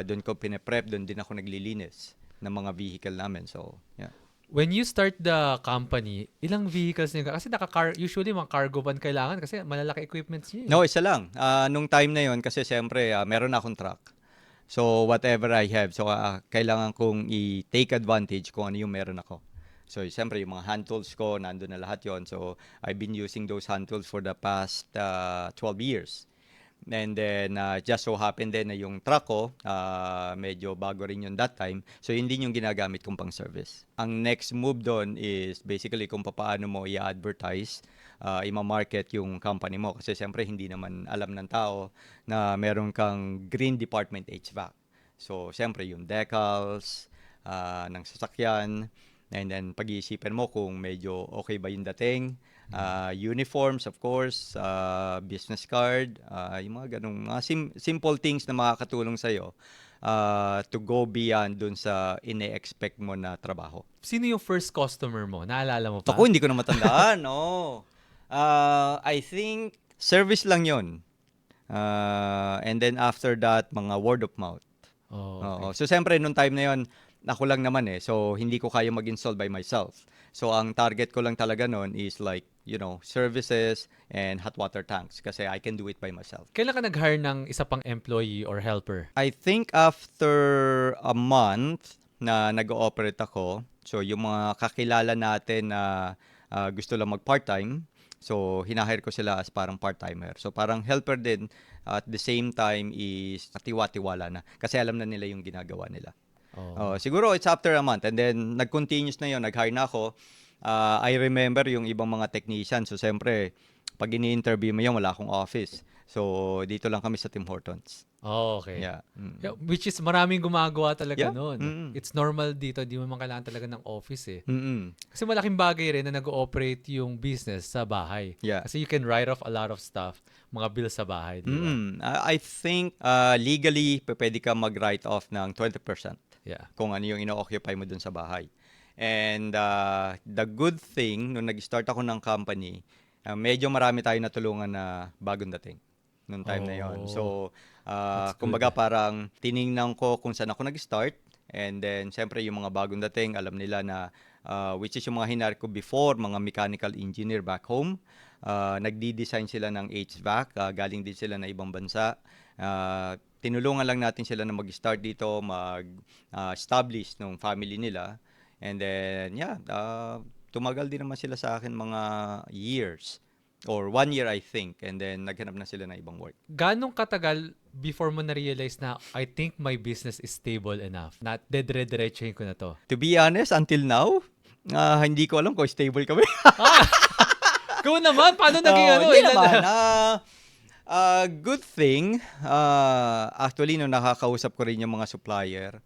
S1: Doon ko pine-prep, doon din ako naglilinis ng mga vehicle namin. So, yeah.
S3: When you start the company, ilang vehicles niyo? Kasi usually mga cargo van kailangan kasi malalaki equipments niyo.
S1: No, isa lang. Nung time na yon kasi siyempre, meron akong truck. So, whatever I have. So, kailangan kong i-take advantage kung ano yung meron ako. So, siyempre, yung mga hand tools ko, nandun na lahat yon. So, I've been using those hand tools for the past 12 years. And then, just so happened din na yung truck ko, medyo bago rin yun that time. So, yun din yung ginagamit kong pang service. Ang next move doon is basically kung paano mo i-advertise, i-market yung company mo. Kasi siyempre, hindi naman alam ng tao na meron kang green department HVAC. So, siyempre, yung decals ng sasakyan, and then pag-iisipan mo kung medyo okay ba yung dating. Uniforms, of course, business card, yung mga ganung mga simple things na makakatulong sa'yo to go beyond dun sa ine-expect mo na trabaho.
S3: Sino yung first customer mo? Naalala mo pa?
S1: Ako, hindi ko na matandaan. No. I think service lang yon. And then after that, mga word of mouth.
S3: Oh,
S1: Oo.
S3: okay.
S1: So, siyempre, nung time na yon, ako lang naman eh. So, hindi ko kaya mag-install by myself. So, ang target ko lang talaga noon is like, services and hot water tanks kasi I can do it by myself.
S3: Kailan ka nag-hire ng isa pang employee or helper?
S1: I think after a month na nag-ooperate ako, so yung mga kakilala natin na gusto lang mag-part-time, so hinahire ko sila as parang part-timer. So parang helper din, at the same time is tiwa-tiwala na kasi alam na nila yung ginagawa nila.
S3: Oh.
S1: Siguro it's after a month and then nag-continuous na yun, nag-hire na ako. I remember yung ibang mga technician. So, siyempre, pag ini-interview mo yun, wala akong office. So, dito lang kami sa Tim Hortons.
S3: Oh, okay.
S1: Yeah.
S3: Yeah, which is maraming gumagawa talaga
S1: Yeah.
S3: noon.
S1: Mm-mm.
S3: It's normal dito, di mo man kailangan talaga ng office eh.
S1: Mm-mm.
S3: Kasi malaking bagay rin na nag-ooperate yung business sa bahay.
S1: Yeah.
S3: Kasi you can write off a lot of stuff, mga bills sa bahay, di ba?
S1: I think legally, pwede ka mag-write off ng 20%
S3: Yeah.
S1: kung ano yung ino-occupy mo dun sa bahay. And the good thing, nung nag-start ako ng company, medyo marami tayo natulungan na bagong dating nung time na yon. So,
S3: That's
S1: kumbaga parang tiningnan ko kung saan ako nag-start. And then, siyempre, yung mga bagong dating, alam nila na, which is yung mga hinari ko before, mga mechanical engineer back home. Nagdi-design sila ng HVAC, galing din sila na ibang bansa. Tinulungan lang natin sila na mag-start dito, mag-establish ng family nila. And then, tumagal din naman sila sa akin mga years. Or 1 year, I think. And then, naghanap na sila ng ibang work.
S3: Ganong katagal before mo na-realize na I think my business is stable enough na dedre-diretsuhin ko na to?
S1: To be honest, until now, hindi ko alam kung stable kami.
S3: Ikaw naman, paano naging ano?
S1: Hindi
S3: ilan-
S1: naman. Good thing, actually, nung nakakausap ko rin yung mga supplier,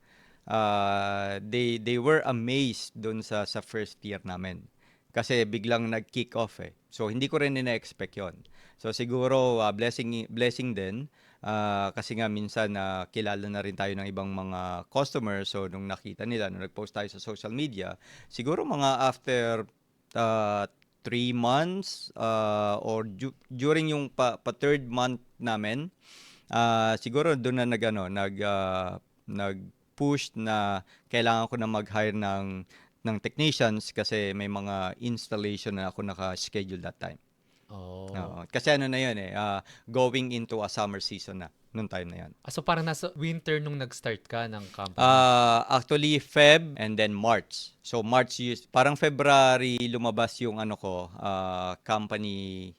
S1: they were amazed dun sa first year namin. Kasi biglang nag-kick off eh. So, hindi ko rin ina-expect yon. So, siguro, blessing din. Kasi nga minsan kilala na rin tayo ng ibang mga customers. So, nung nakita nila, nung nag-post tayo sa social media, siguro mga after 3 months or during yung third month namin, siguro doon na nag-push na kailangan ko na mag-hire ng technicians kasi may mga installation na ako naka-schedule that time.
S3: Oh.
S1: Oo. Kasi ano na yun going into a summer season na nung time na yun.
S3: So parang nasa winter nung nag-start ka ng company?
S1: Actually, Feb and then March. So March, parang February lumabas yung company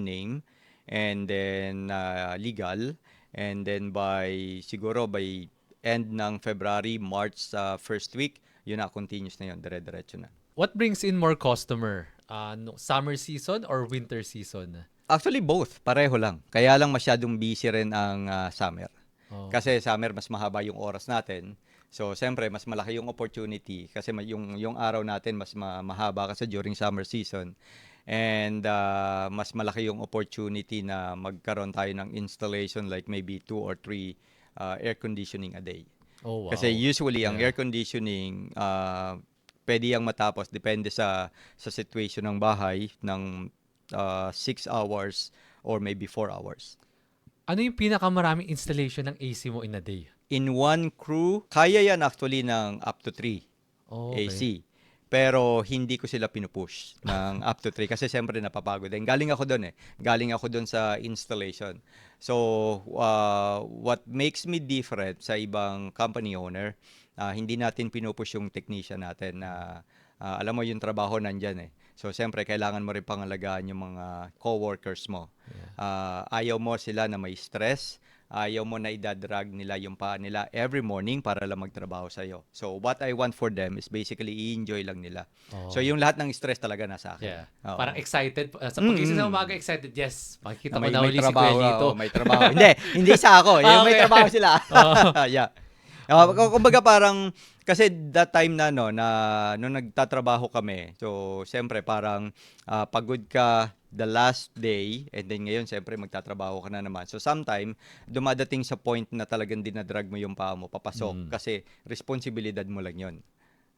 S1: name and then legal. And then siguro by end ng February, March first week, yun na, continuous na yun, dire-diretso na.
S3: What brings in more customer? Summer season or winter season?
S1: Actually, both. Pareho lang. Kaya lang masyadong busy rin ang summer.
S3: Oh.
S1: Kasi summer, mas mahaba yung oras natin. So, siyempre, mas malaki yung opportunity kasi yung araw natin mas mahaba kasi during summer season. And mas malaki yung opportunity na magkaroon tayo ng installation like maybe 2 or 3 air conditioning a day.
S3: Oh,
S1: Kasi
S3: wow.
S1: usually ang
S3: Yeah.
S1: air conditioning pwede yang matapos depende sa situation ng bahay ng 6 hours or maybe 4 hours.
S3: Ano yung pinakamaraming installation ng AC mo in a day?
S1: In one crew, kaya yan actually ng up to 3
S3: Oh, okay.
S1: AC. Pero hindi ko sila pinupush ng up to 3 kasi siyempre napapagod din. Galing ako doon eh. Galing ako doon sa installation. So, what makes me different sa ibang company owner, hindi natin pinupush yung technician natin na alam mo yung trabaho nandyan eh. So, siyempre, kailangan mo rin pangalagaan yung mga coworkers mo. Ayaw mo sila na may stress. Ayaw mo na idadrag nila yung paa nila every morning para lang magtrabaho sa'yo. So, what I want for them is basically i-enjoy lang nila. So, yung lahat ng stress talaga nasa akin.
S3: Yeah.
S1: Oo.
S3: Parang excited. Sa pagising sa umaga, excited. Yes, makikita ko na uli si
S1: trabaho,
S3: Kuya Lito.
S1: may trabaho. Hindi sa ako. Yung may
S3: Okay.
S1: trabaho sila. Yeah. Kumbaga parang, kasi that time na, no, na nung nagtatrabaho kami, so, siyempre parang pagod ka the last day, and then ngayon, siyempre, magtatrabaho ka na naman. So, sometime, dumadating sa point na talagang dinadrag mo yung paa mo, papasok, kasi responsibilidad mo lang yun.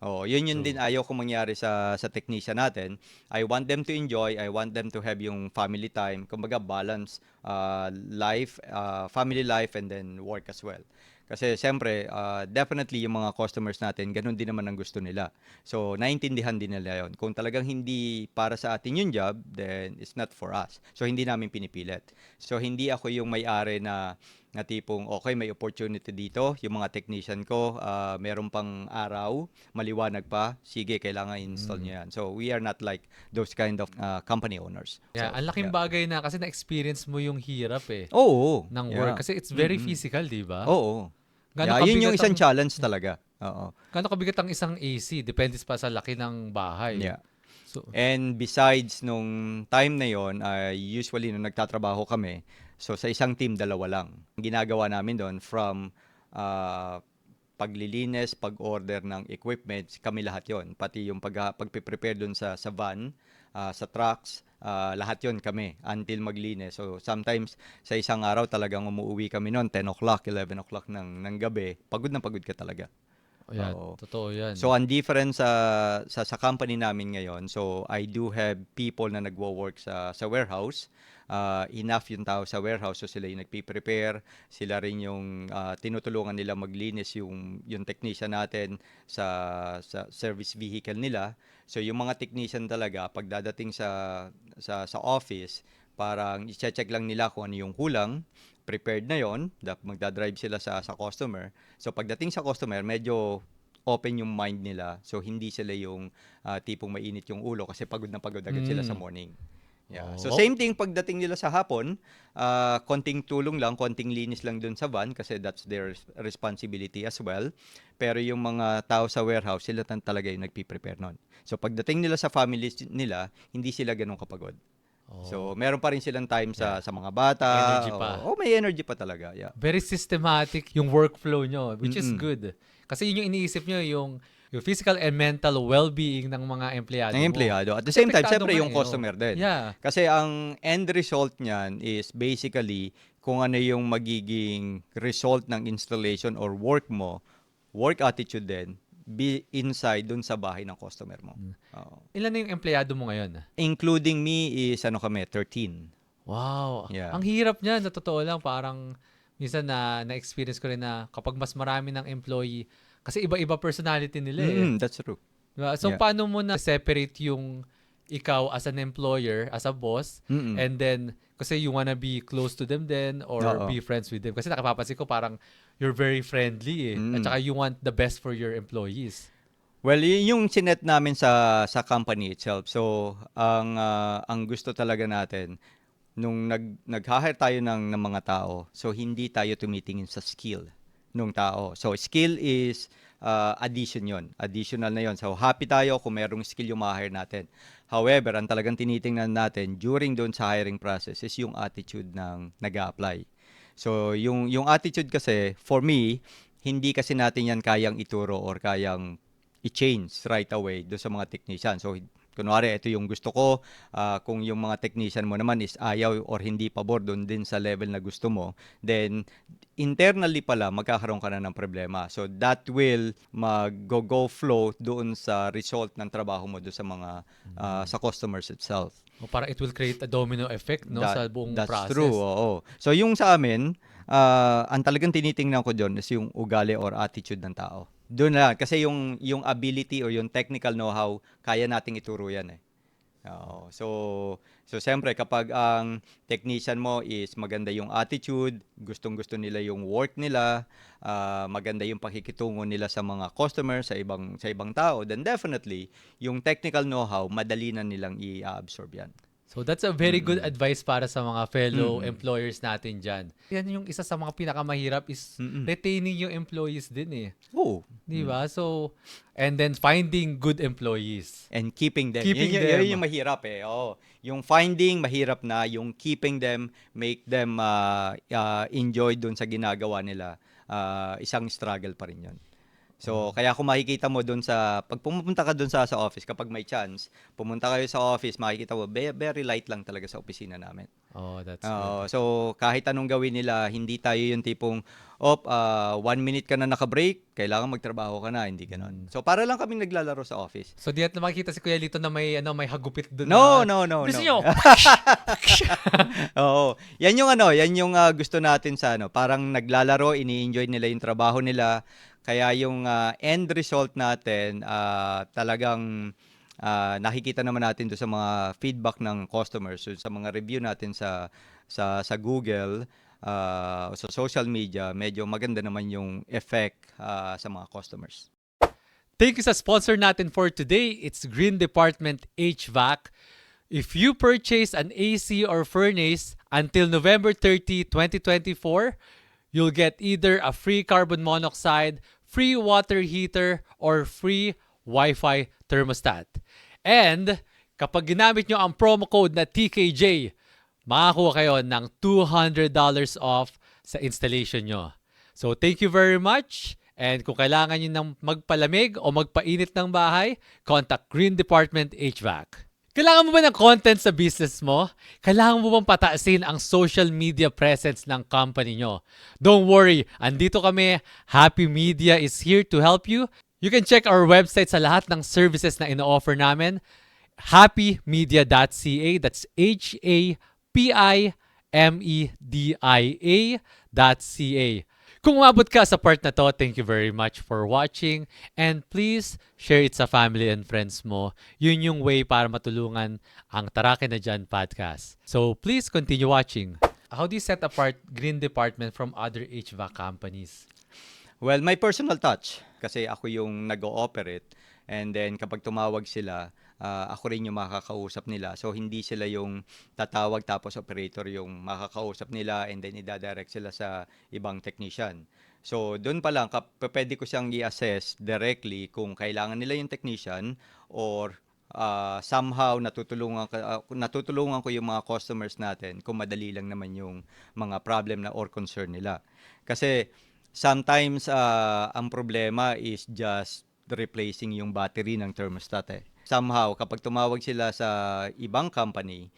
S1: Oh, yun din ayaw ko mangyari sa technician natin. I want them to enjoy, I want them to have yung family time, kumbaga balance life, family life and then work as well. Kasi siyempre, definitely yung mga customers natin, ganun din naman ang gusto nila. So, naintindihan din nila yun. Kung talagang hindi para sa atin yung job, then it's not for us. So, hindi namin pinipilit. So, hindi ako yung may-ari na tipong, okay, may opportunity dito. Yung mga technician ko, meron pang araw, maliwanag pa, sige, kailangan install nyo yan. So, we are not like those kind of company owners.
S3: Yeah,
S1: So,
S3: ang laking bagay na kasi na-experience mo yung hirap eh
S1: Oo.
S3: ng
S1: Yeah.
S3: work. Kasi it's very physical, di ba?
S1: Oo.
S3: Gano'ng
S1: Yeah, yun yung
S3: kabigat
S1: isang
S3: ang-
S1: challenge talaga. Oo.
S3: Gano'ng kabigat ang isang AC? Depende pa sa laki ng bahay.
S1: Yeah.
S3: So,
S1: And besides nung time na yon, usually nung nagtatrabaho kami, so sa isang team, 2 lang. Ang ginagawa namin doon from paglilinis, pag-order ng equipment, kami lahat yon. Pati yung pagpe-prepare doon sa van, sa trucks, lahat yon kami until maglinis. So sometimes sa isang araw talagang umuwi kami noon 10 o'clock, 11 o'clock ng gabi. Pagod na pagod ka talaga.
S3: yeah,
S1: Oo.
S3: totoo yan.
S1: So, ang difference sa company namin ngayon, so I do have people na nagwo-work sa warehouse. Enough yung tao sa warehouse, so sila yung nagpi-prepare, sila rin yung tinutulungan nila maglinis yung technician natin sa service vehicle nila. So, yung mga technician talaga, pagdadating sa office, parang i-check lang nila kung ano yung kulang, prepared na yon, magdadrive sila sa customer. So pagdating sa customer, medyo open yung mind nila. So hindi sila yung tipong mainit yung ulo kasi pagod na pagod agad sila sa morning. Yeah. So
S3: Oh.
S1: same thing pagdating nila sa hapon, konting tulong lang, konting linis lang dun sa van kasi that's their responsibility as well. Pero yung mga tao sa warehouse, sila talaga yung nagpi-prepare nun. So pagdating nila sa family nila, hindi sila ganun kapagod. So, meron pa rin silang time sa mga bata.
S3: Energy pa.
S1: May energy pa talaga. Yeah.
S3: Very systematic yung workflow nyo, which is good. Kasi yun yung iniisip nyo, yung physical and mental well-being ng mga empleyado
S1: Ng
S3: mo.
S1: empleyado. At the same time,
S3: Apektado
S1: syempre
S3: nga
S1: yung
S3: eh,
S1: customer din.
S3: Yeah.
S1: Kasi ang end result niyan is basically kung ano yung magiging result ng installation or work mo, work attitude din, be inside dun sa bahay ng customer mo. Oo.
S3: Ilan na yung empleyado mo ngayon?
S1: Including me is kami, 13.
S3: Wow.
S1: Yeah.
S3: Ang hirap niya, na totoo lang, parang minsan na-experience ko rin na kapag mas marami ng employee, kasi iba-iba personality nila eh.
S1: That's true.
S3: Diba? So,
S1: Yeah.
S3: paano mo na separate yung ikaw as an employer, as a boss, and then, kasi you wanna be close to them then, or
S1: Oo.
S3: be friends with them. Kasi nakapapansin ko parang you're very friendly eh. At saka you want the best for your employees.
S1: Well, yung sinet namin sa company itself. So, ang gusto talaga natin nung nag-hire tayo ng mga tao, so hindi tayo tumitingin sa skill nung tao. So, skill is addition yon. Additional na yon. So, happy tayo kung merong skill yung ma-hire natin. However, ang talagang tinitingnan natin during doon sa hiring process is yung attitude ng nag-a-apply. So, yung attitude kasi, for me, hindi kasi natin yan kayang ituro or kayang i-change right away do sa mga technician. So, kunwari, ito yung gusto ko. Kung yung mga technician mo naman is ayaw or hindi pabor doon din sa level na gusto mo, then internally pala magkakaroon ka na ng problema. So, that will mag-go flow doon sa result ng trabaho mo doon sa mga sa customers itself.
S3: O parang it will create a domino effect, no, sa buong
S1: That's
S3: process.
S1: true, oo. So, yung sa amin, ang talagang tinitingnan ko doon is yung ugali or attitude ng tao. Doon na, kasi yung ability or yung technical know-how, kaya nating ituro yan eh. Oo. So siyempre kapag ang technician mo is maganda yung attitude, gustong-gusto nila yung work nila, maganda yung pakikitungo nila sa mga customers, sa ibang tao, then definitely yung technical know-how madali na nilang i-absorb yan.
S3: So that's a very good advice para sa mga fellow employers natin dyan. Yan yung isa sa mga pinakamahirap is retaining yung employees din eh.
S1: Oh,
S3: Di ba? So, and then finding good employees.
S1: and keeping them.
S3: Keeping
S1: yun,
S3: them.
S1: Yun yung mahirap eh. Oo. Yung finding, mahirap na. Yung keeping them, make them enjoy dun sa ginagawa nila. Isang struggle pa rin yun. So, kaya kung makikita mo dun pag pumunta ka dun sa office, kapag may chance, pumunta kayo sa office, makikita mo, very light lang talaga sa opisina namin.
S3: Oh, that's good.
S1: So, kahit anong gawin nila, hindi tayo yung tipong, 1 minute ka na naka-break, kailangan magtrabaho ka na, hindi ganon. So, para lang kaming naglalaro sa office.
S3: So, di natin makikita si Kuya Lito na may hagupit doon.
S1: No.
S3: Bilisan nyo!
S1: Oo. Yan yung gusto natin sa parang naglalaro, ini-enjoy nila yung trabaho nila. Kaya yung end result natin, talagang nakikita naman natin doon sa mga feedback ng customers, so sa mga review natin sa Google, sa social media, medyo maganda naman yung effect sa mga customers.
S3: Thank you sa sponsor natin for today. It's Green Department HVAC. If you purchase an AC or furnace until November 30, 2024, you'll get either a free carbon monoxide, free water heater, or free Wi-Fi thermostat. And kapag ginamit nyo ang promo code na TKJ, makakuha kayo ng $200 off sa installation nyo. So thank you very much. And kung kailangan nyo ng magpalamig o magpainit ng bahay, contact Green Department HVAC. Kailangan mo ba ng content sa business mo? Kailangan mo bang pataasin ang social media presence ng company nyo? Don't worry, andito kami. Happy Media is here to help you. You can check our website sa lahat ng services na ino-offer namin. happymedia.ca. That's HAPIMEDIA.ca. Kung umabot ka sa part na to, thank you very much for watching. And please, share it sa family and friends mo. Yun yung way para matulungan ang Tarake na Dyan podcast. So please continue watching. How do you set apart Green Department from other HVAC companies?
S1: Well, my personal touch, kasi ako yung nag-ooperate, and then kapag tumawag sila, ako rin yung makakausap nila. So, hindi sila yung tatawag tapos operator yung makakausap nila and then i-direct sila sa ibang technician. So, doon pa lang, pwede ko siyang i-assess directly kung kailangan nila yung technician or somehow natutulungan ko yung mga customers natin kung madali lang naman yung mga problem na or concern nila. Kasi sometimes ang problema is just replacing yung battery ng thermostat eh. Somehow, kapag tumawag sila sa ibang company,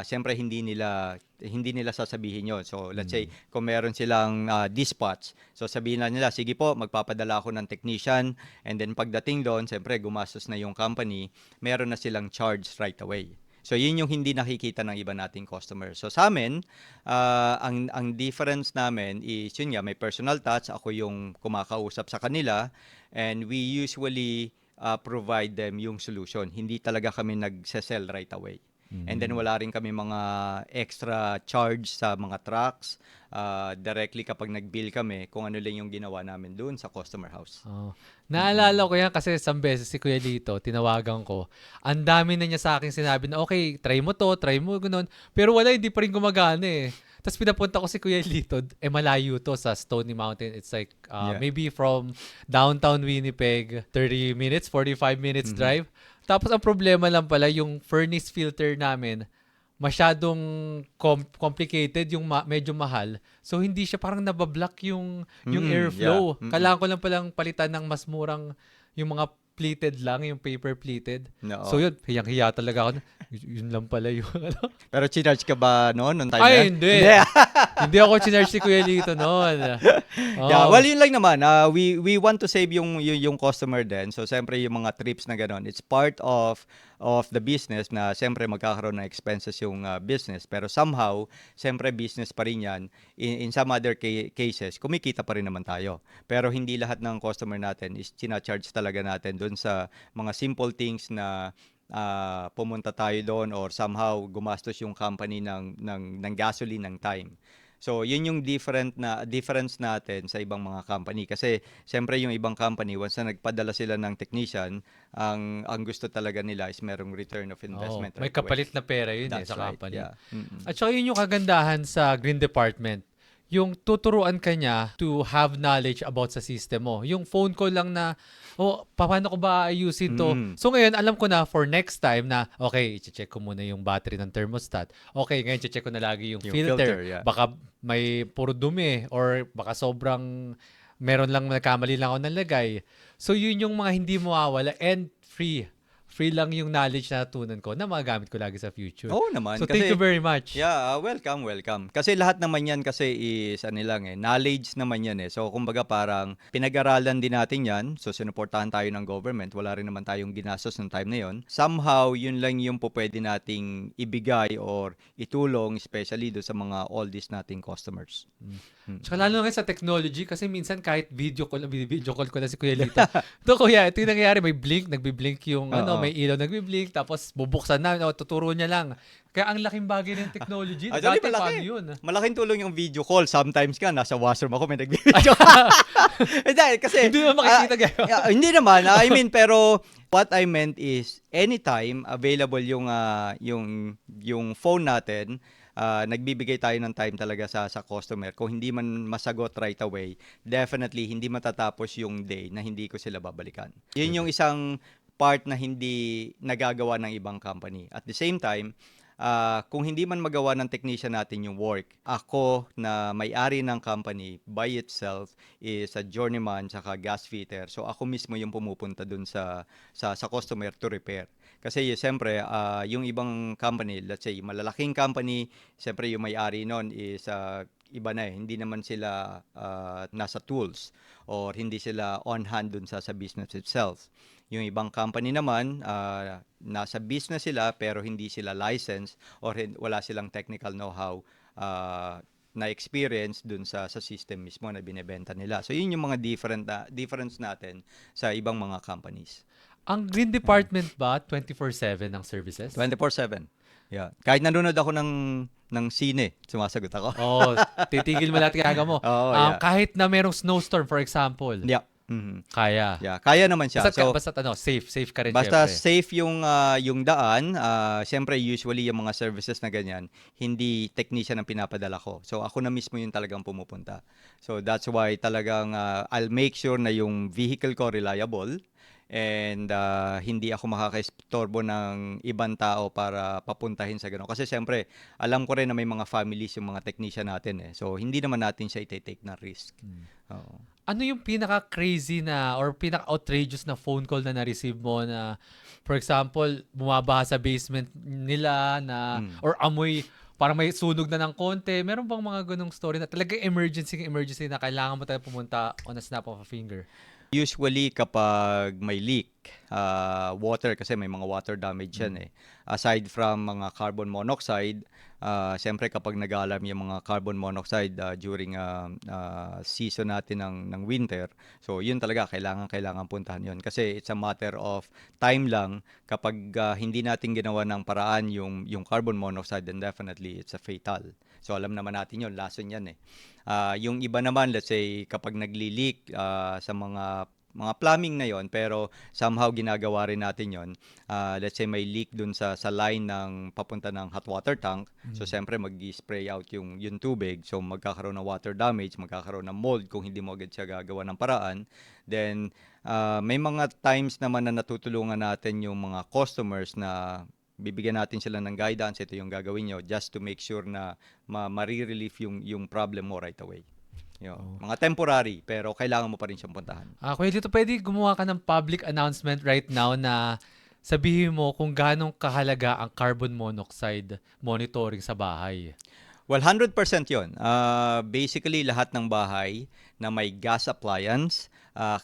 S1: siyempre hindi nila sasabihin yon. So, let's say, kung meron silang dispatch, so sabihin na nila, sige po, magpapadala ako ng technician, and then pagdating doon, siyempre, gumastos na yung company, meron na silang charge right away. So, yun yung hindi nakikita ng iba nating customers. So, sa amin, ang difference namin is, yun nga, may personal touch, ako yung kumakausap sa kanila, and we usually provide them yung solution. Hindi talaga kami nag-sell right away. And then wala rin kami mga extra charge sa mga trucks. Directly kapag nag-bill kami, kung ano lang yung ginawa namin doon sa customer house.
S3: Oh. Naalala ko yan kasi isang beses si Kuya Lito, tinawagan ko. Ang dami na niya sa akin sinabi na, okay, try mo to, try mo, gano'n. Pero wala, hindi pa rin gumagana eh. Tapos pinapunta ko si Kuya Lito, malayo to sa Stony Mountain. It's like maybe from downtown Winnipeg, 30 minutes, 45 minutes drive. Tapos ang problema lang pala, yung furnace filter namin, masyadong complicated, yung medyo mahal. So hindi siya parang nabablock yung airflow.
S1: yeah.
S3: Kailangan ko lang palang palitan ng mas murang yung mga pleated lang, yung paper pleated.
S1: No.
S3: So yun, hiyang-hiya talaga ako. Yun lang pala yung ano.
S1: Pero chinarge ka ba noon nung time na?
S3: Ay, hindi. Hindi ako chinarge si Kuya Lito noon.
S1: Yeah, well, yun lang naman. We want to save yung customer din. So, siyempre, yung mga trips na gano'n, it's part of the business na siyempre magkakaroon ng expenses yung business. Pero somehow, siyempre business pa rin yan. In some other cases, kumikita pa rin naman tayo. Pero hindi lahat ng customer natin is charge talaga natin doon sa mga simple things na pumunta tayo doon or somehow gumastos yung company ng gasoline ng time. So, yun yung difference natin sa ibang mga company. Kasi, siyempre, yung ibang company, once na nagpadala sila ng technician, ang gusto talaga nila is merong return of investment.
S3: May kapalit na pera yun
S1: That's
S3: sa
S1: right,
S3: company.
S1: yeah. Mm-mm.
S3: At saka yun yung kagandahan sa Green Department. Yung tuturuan ka niya to have knowledge about sa system mo. Yung phone call lang na, paano ko ba ayusin to? So ngayon, alam ko na for next time na, okay, i-check ko muna yung battery ng thermostat. Okay, ngayon, i-check ko na lagi yung filter.
S1: Yeah.
S3: Baka may puro dumi or baka sobrang meron lang nagkamali lang ako ng lagay. So yun yung mga hindi mawawala and free. Free lang yung knowledge na natutunan ko na magagamit ko lagi sa future.
S1: Oo naman.
S3: So thank you very much.
S1: Yeah, welcome. Kasi lahat naman yan kasi is knowledge naman yan eh. So kumbaga parang pinag-aralan din natin yan. So sinuportahan tayo ng government. Wala rin naman tayong ginastos ng time na yon. Somehow, yun lang yung po pwede nating ibigay or itulong especially do sa mga oldies nating customers.
S3: Tsaka lalo nga sa technology kasi minsan kahit video call ko na si Kuya Lito. Ito kuya, ito yung nangyayari, may blink, nagbi-blink yung may ilaw nagbi-blink tapos bubuksan na, tuturo niya lang. Kaya ang laking bagay ng technology. Dati paano yun?
S1: Malaking tulong yung video call. Sometimes ka, nasa washroom ako, may nag-video. Kasi,
S3: Hindi naman makikita kayo.
S1: Hindi naman. I mean, pero what I meant is, anytime available yung phone natin, nagbibigay tayo ng time talaga sa customer. Kung hindi man masagot right away, definitely hindi matatapos yung day na hindi ko sila babalikan. Yun yung isang part na hindi nagagawa ng ibang company. At the same time, kung hindi man magawa ng technician natin yung work, ako na may-ari ng company by itself is a journeyman saka gas fitter. So ako mismo yung pumupunta dun sa customer to repair. Kasi siyempre, yung ibang company, let's say, malalaking company, siyempre yung may-ari nun is iba na eh. Hindi naman sila nasa tools or hindi sila on hand dun sa business itself. Yung ibang company naman, nasa business sila pero hindi sila licensed or wala silang technical know-how na experience dun sa system mismo na binebenta nila. So yun yung mga difference natin sa ibang mga companies.
S3: Ang Green Department ba 24/7 ang services?
S1: 24/7. Yeah. Kahit nanonood ako ng sine, sumasagot ako.
S3: Titigil mo lahat kaya mo.
S1: Yeah.
S3: Kahit na merong snowstorm for example.
S1: Yeah. Mm-hmm.
S3: Kaya.
S1: Yeah, kaya naman siya.
S3: Basta safe ka rin
S1: basta
S3: syempre.
S1: Safe yung daan. Siyempre usually yung mga services na ganyan, hindi technician ang pinapadala ko. So ako na mismo yung talagang pumupunta. So that's why talagang I'll make sure na yung vehicle ko reliable and hindi ako makakaistorbo ng ibang tao para papuntahin sa gano'n. Kasi siyempre, alam ko rin na may mga families yung mga technician natin eh. So hindi naman natin siya i-take na risk. Oo.
S3: Ano yung pinaka-crazy na or pinaka-outrageous na phone call na na-receive mo na, for example, bumabaha sa basement nila na, or amoy, parang may sunog na ng konti. Meron bang mga ganong story na talagang emergency na kailangan mo tayo pumunta on a snap of a finger?
S1: Usually kapag may leak, water kasi may mga water damage yan eh. Aside from mga carbon monoxide, siyempre kapag nag-alarm yung mga carbon monoxide during season natin ng winter, so yun talaga kailangan puntahan yun. Kasi it's a matter of time lang kapag hindi natin ginawa ng paraan yung carbon monoxide, then definitely it's a fatal. So alam naman natin yun, lason yan eh. Yung iba naman, let's say, kapag nagli-leak sa mga plumbing na yon pero somehow ginagawa rin natin yon. Let's say may leak dun sa line ng papunta ng hot water tank. So siyempre mag-spray out yung tubig. So magkakaroon ng water damage, magkakaroon ng mold kung hindi mo agad siya gagawa ng paraan. Then may mga times naman na natutulungan natin yung mga customers na bibigyan natin sila ng guidance, ito yung gagawin nyo just to make sure na ma-relief yung problem mo right away. Mga temporary, pero kailangan mo pa rin siyang puntahan.
S3: Kuya dito, pwede gumawa ka ng public announcement right now na sabihin mo kung gaano kahalaga ang carbon monoxide monitoring sa bahay.
S1: Well, 100% yun. Basically, lahat ng bahay na may gas appliance,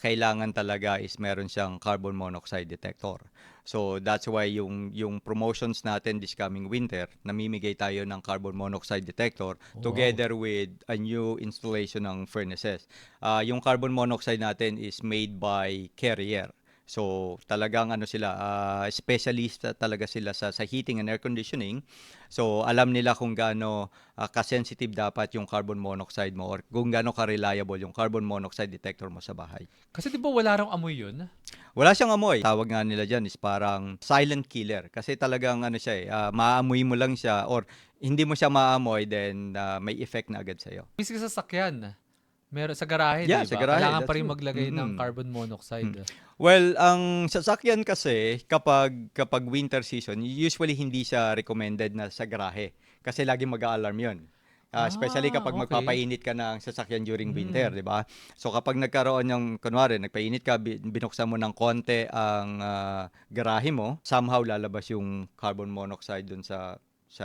S1: kailangan talaga is meron siyang carbon monoxide detector. So, that's why yung promotions natin this coming winter, namimigay tayo ng carbon monoxide detector together with a new installation ng furnaces. Yung carbon monoxide natin is made by Carrier. So, talagang specialist talaga sila sa heating and air conditioning. So, alam nila kung gaano ka-sensitive dapat yung carbon monoxide mo or kung gaano ka-reliable yung carbon monoxide detector mo sa bahay.
S3: Kasi di ba wala raw amoy yun?
S1: Wala siyang amoy. Tawag nga nila dyan is parang silent killer. Kasi talagang maamoy mo lang siya or hindi mo siya maamoy, then may effect na agad sa'yo.
S3: Mismo sa sasakyan, meron sa garahe,
S1: Yeah,
S3: di
S1: sa
S3: ba?
S1: garahe,
S3: Kailangan pa
S1: that's
S3: rin
S1: true.
S3: maglagay ng carbon monoxide.
S1: Well, ang sasakyan kasi kapag winter season, usually hindi siya recommended na sa garahe kasi lagi mag-a-alarm 'yon. Especially kapag
S3: Okay.
S1: magpapainit ka ng sasakyan during winter, 'di ba? So kapag nagkaroon ng kunwari, nagpainit ka, binuksan mo ng konti ang garahe mo, somehow lalabas yung carbon monoxide dun sa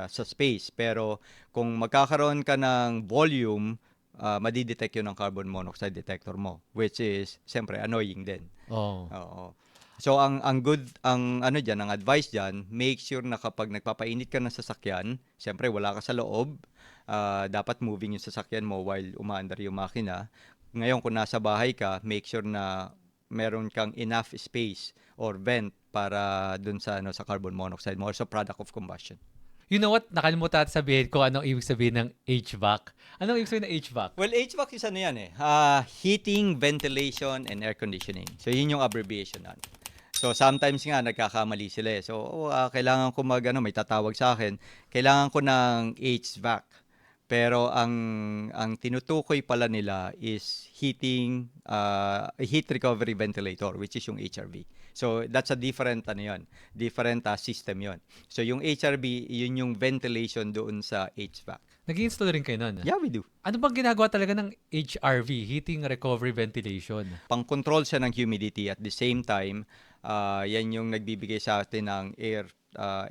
S1: space. Pero kung magkakaroon ka ng volume, madidetect yun ng carbon monoxide detector mo, which is siyempre annoying din.
S3: Oh.
S1: Oo. So ang advice diyan, make sure na kapag nagpapainit ka ng sasakyan, siyempre wala ka sa loob, dapat moving yung sasakyan mo while umaandar yung makina. Ngayon kung nasa bahay ka, make sure na meron kang enough space or vent para dun sa carbon monoxide mo or sa product of combustion.
S3: You know what? Nakalimutan natin sabihin ko anong ibig sabihin ng HVAC. Anong ibig sabihin ng HVAC?
S1: Well, HVAC is heating, ventilation, and air conditioning. So, yun yung abbreviation natin. So, sometimes nga, nagkakamali sila eh. So, kailangan ko may tatawag sa akin, kailangan ko ng HVAC. Pero, ang tinutukoy pala nila is heat recovery ventilator, which is yung HRV. So, that's a different system yon. So, yung HRV, yun yung ventilation doon sa HVAC.
S3: Nag-install rin kayo nun?
S1: Yeah, we do.
S3: Ano bang ginagawa talaga ng HRV, Heating Recovery Ventilation?
S1: Pang-control siya ng humidity at the same time, yan yung nagbibigay sa atin ng air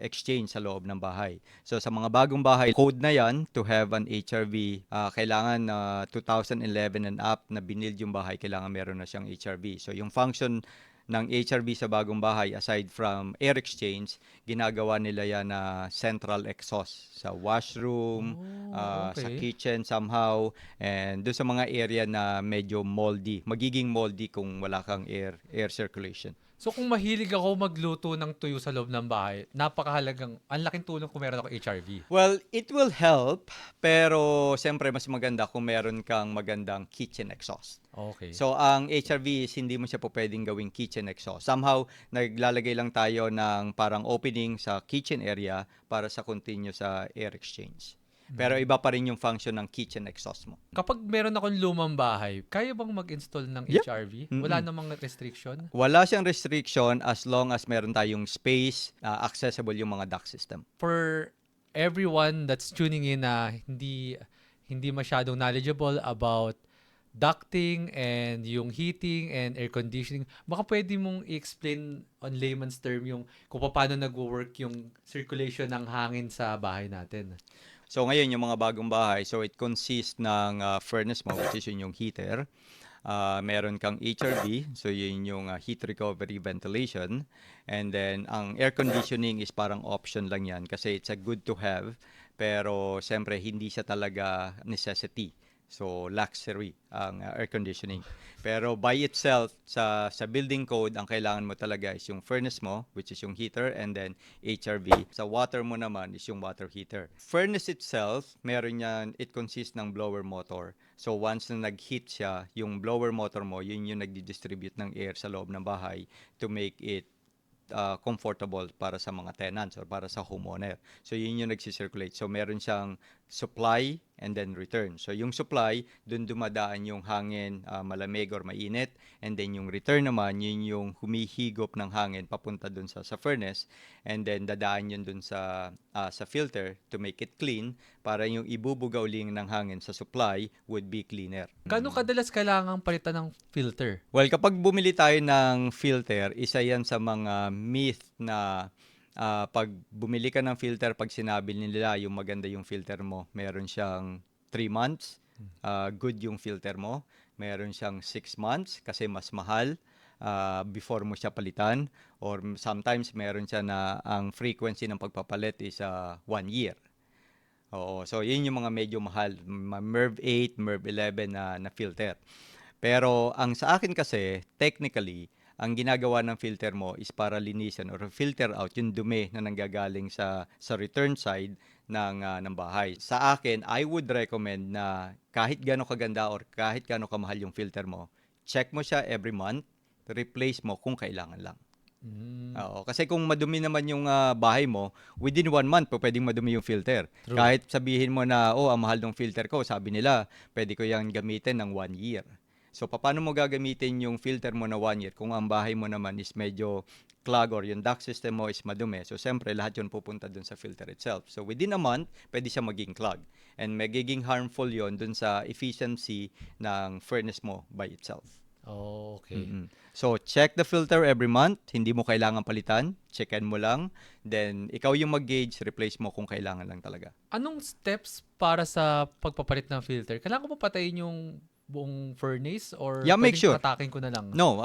S1: exchange sa loob ng bahay. So sa mga bagong bahay, code na yan to have an HRV. Kailangan 2011 and up na binild yung bahay, kailangan meron na siyang HRV. So yung function ng HRV sa bagong bahay, aside from air exchange, ginagawa nila yan na central exhaust sa washroom, sa
S3: Okay.
S1: kitchen somehow, and doon sa mga area na medyo moldy. Magiging moldy kung wala kang air circulation.
S3: So kung mahilig ako magluto ng tuyo sa loob ng bahay, ang laking tulong kung meron ako HRV.
S1: Well, it will help, pero siyempre mas maganda kung meron kang magandang kitchen exhaust.
S3: Okay.
S1: So, ang HRV is hindi mo siya po pwedeng gawing kitchen exhaust. Somehow, naglalagay lang tayo ng parang opening sa kitchen area para sa continuous air exchange. Pero iba pa rin yung function ng kitchen exhaust mo.
S3: Kapag meron akong lumang bahay, kaya bang mag-install ng
S1: Yep.
S3: HRV? Wala namang restriction?
S1: Wala siyang restriction as long as meron tayong space, accessible yung mga duct system.
S3: For everyone that's tuning in na hindi masyadong knowledgeable about ducting and yung heating and air conditioning, baka pwede mong i-explain on layman's term yung kung paano nag-work yung circulation ng hangin sa bahay natin.
S1: So ngayon yung mga bagong bahay, so it consists ng furnace mo, which is yun yung heater. Meron kang HRV, so yun yung heat recovery ventilation. And then ang air conditioning is parang option lang yan kasi it's a good to have, pero siyempre hindi siya talaga necessity. So luxury ang air conditioning. Pero by itself sa building code, ang kailangan mo talaga is yung furnace mo, which is yung heater, and then HRV. Sa water mo naman is yung water heater. Furnace itself, meron yan, it consists ng blower motor. So once na nag-heat siya, yung blower motor mo, yun yung nagdi-distribute ng air sa loob ng bahay to make it comfortable para sa mga tenants or para sa homeowner. So yun yung nagsisirculate. So meron siyang supply and then return. So yung supply, dun dumadaan yung hangin, malamig or mainit, and then yung return naman, yun yung humihigop ng hangin papunta dun sa furnace, and then dadaan yun dun sa filter to make it clean para yung ibubuga uling ng hangin sa supply would be cleaner.
S3: Kano kadalas kailangang palitan ng filter?
S1: Well, kapag bumili tayo ng filter, isa yan sa mga myth na pag bumili ka ng filter, pag sinabi nila yung maganda yung filter mo, meron siyang 3 months, good yung filter mo. Meron siyang 6 months kasi mas mahal before mo siya palitan. Or sometimes meron siya na ang frequency ng pagpapalit is 1 year. Oo, so yun yung mga medyo mahal, MERV 8, MERV 11 na filter. Pero ang sa akin kasi, technically, ang ginagawa ng filter mo is para linisan or filter out yung dumi na nanggagaling sa return side ng bahay. Sa akin, I would recommend na kahit gaano kaganda or kahit gaano kamahal yung filter mo, check mo siya every month, replace mo kung kailangan lang. Oo, kasi kung madumi naman yung bahay mo, within 1 month po pwedeng madumi yung filter.
S3: True.
S1: Kahit sabihin mo na, ang mahal ng filter ko, sabi nila, pwede ko yung gamitin ng 1 year. So, paano mo gagamitin yung filter mo na 1 year kung ang bahay mo naman is medyo clog or yung duct system mo is madumi? So, siyempre, lahat yun pupunta dun sa filter itself. So, within a month, pwede siya maging clog. And magiging harmful yon dun sa efficiency ng furnace mo by itself.
S3: Oh, okay.
S1: So, check the filter every month. Hindi mo kailangan palitan. Checkin mo lang. Then, ikaw yung mag-gauge, replace mo kung kailangan lang talaga.
S3: Anong steps para sa pagpapalit ng filter? Kailangan ko pa patayin yung buong furnace or
S1: Make sure.
S3: hatakin ko na lang?
S1: No,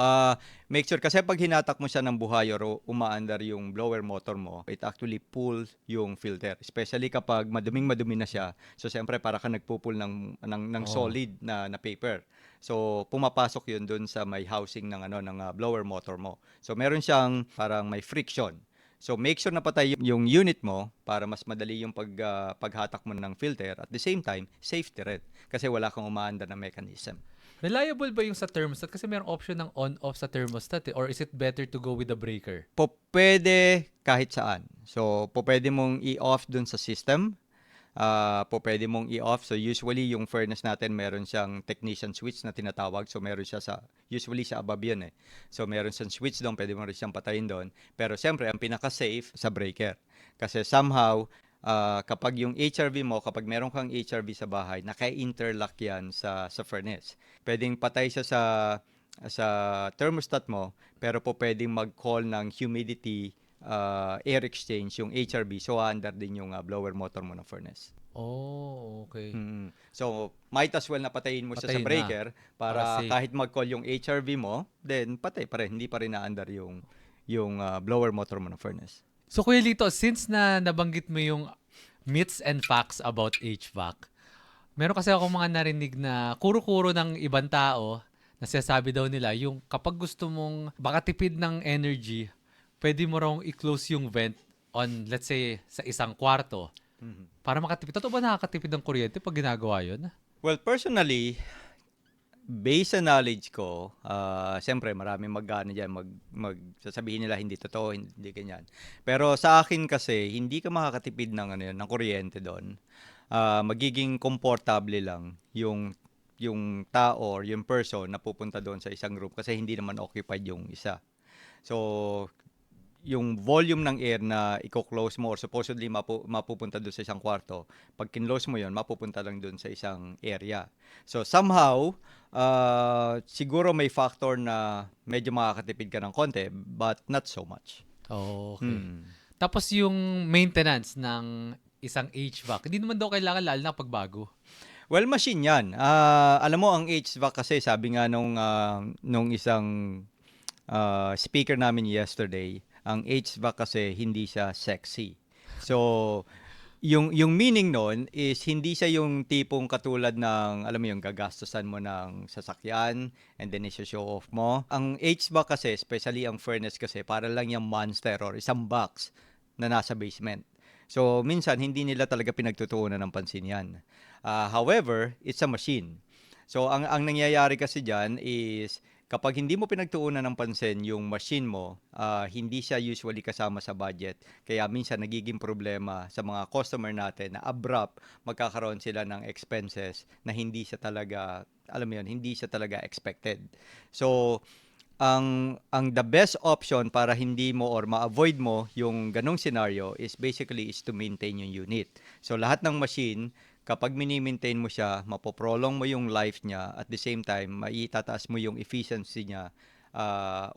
S1: make sure. Kasi pag hinatak mo siya ng buhay or umaandar yung blower motor mo, it actually pulls yung filter. Especially kapag maduming-madumi na siya. So, siyempre, para ka nagpupull ng solid na paper. So, pumapasok yun dun sa may housing ng blower motor mo. So, meron siyang parang may friction. So, make sure na patay yung unit mo para mas madali yung paghatak mo ng filter. At the same time, safety rin. Kasi wala kang umaanda na mechanism.
S3: Reliable ba yung sa thermostat? Kasi mayroong option ng on-off sa thermostat Or is it better to go with the breaker?
S1: Pwede kahit saan. So, pwede mong i-off dun sa system. Pwede mong i-off. So, usually, yung furnace natin, meron siyang technician switch na tinatawag. So, meron siya usually sa above yun eh. So, meron siyang switch doon, pwede mo rin siyang patayin doon. Pero, siyempre, ang pinaka-safe sa breaker. Kasi somehow, kapag yung HRV mo, kapag meron kang HRV sa bahay, naka-interlock yan sa furnace. Pwedeng patay siya sa thermostat mo, pero pwedeng mag-call ng humidity air exchange, yung HRV, so under din yung blower motor mo ng furnace.
S3: Oh, okay.
S1: So, might as well na patayin mo siya sa
S3: Patayin
S1: breaker para
S3: safe.
S1: kahit mag-call yung HRV mo, then patay pa rin, hindi pa rin na-under yung blower motor mo ng furnace.
S3: So, Kuya Lito, since nabanggit mo yung myths and facts about HVAC, meron kasi ako mga narinig na kuro-kuro ng ibang tao na sinasabi daw nila, yung kapag gusto mong makatipid ng energy, pwede mo raw i-close yung vent on, let's say, sa isang kwarto para makatipid. Totoo ba nakakatipid ng kuryente pag ginagawa yun?
S1: Well, personally, based sa knowledge ko, siyempre maraming sasabihin nila hindi totoo, hindi ganyan. Pero sa akin kasi, hindi ka makakatipid ng kuryente doon. Magiging komportable lang yung tao or yung person na pupunta doon sa isang room kasi hindi naman occupied yung isa. So, yung volume ng air na i-close mo or supposedly mapupunta doon sa isang kwarto, pag kinlose mo yon, mapupunta lang doon sa isang area. So somehow, siguro may factor na medyo makakatipid ka ng konti, but not so much.
S3: Oh, okay. Tapos yung maintenance ng isang HVAC, hindi naman daw kailangan lalo na pagbago.
S1: Well, machine yan. Alam mo, ang HVAC kasi, sabi nga nung isang speaker namin yesterday, ang HVAC kasi hindi siya sexy. So, yung meaning nun is hindi siya yung tipong katulad ng, alam mo yung gagastusan mo ng sasakyan and then i-show off mo. Ang HVAC kasi, especially ang furnace kasi, para lang yung monster or isang box na nasa basement. So, minsan, hindi nila talaga pinagtutuunan ng pansin yan. However, it's a machine. So, ang nangyayari kasi dyan is, kapag hindi mo pinagtuunan ng pansin yung machine mo, hindi siya usually kasama sa budget. Kaya minsan nagiging problema sa mga customer natin na abrupt magkakaroon sila ng expenses na hindi siya talaga, alam mo yun, hindi siya talaga expected. So, ang the best option para hindi mo or ma-avoid mo yung ganong scenario is basically is to maintain yung unit. So lahat ng machine, kapag mini-maintain mo siya, mapoprolong mo yung life niya, at the same time maitataas mo yung efficiency niya,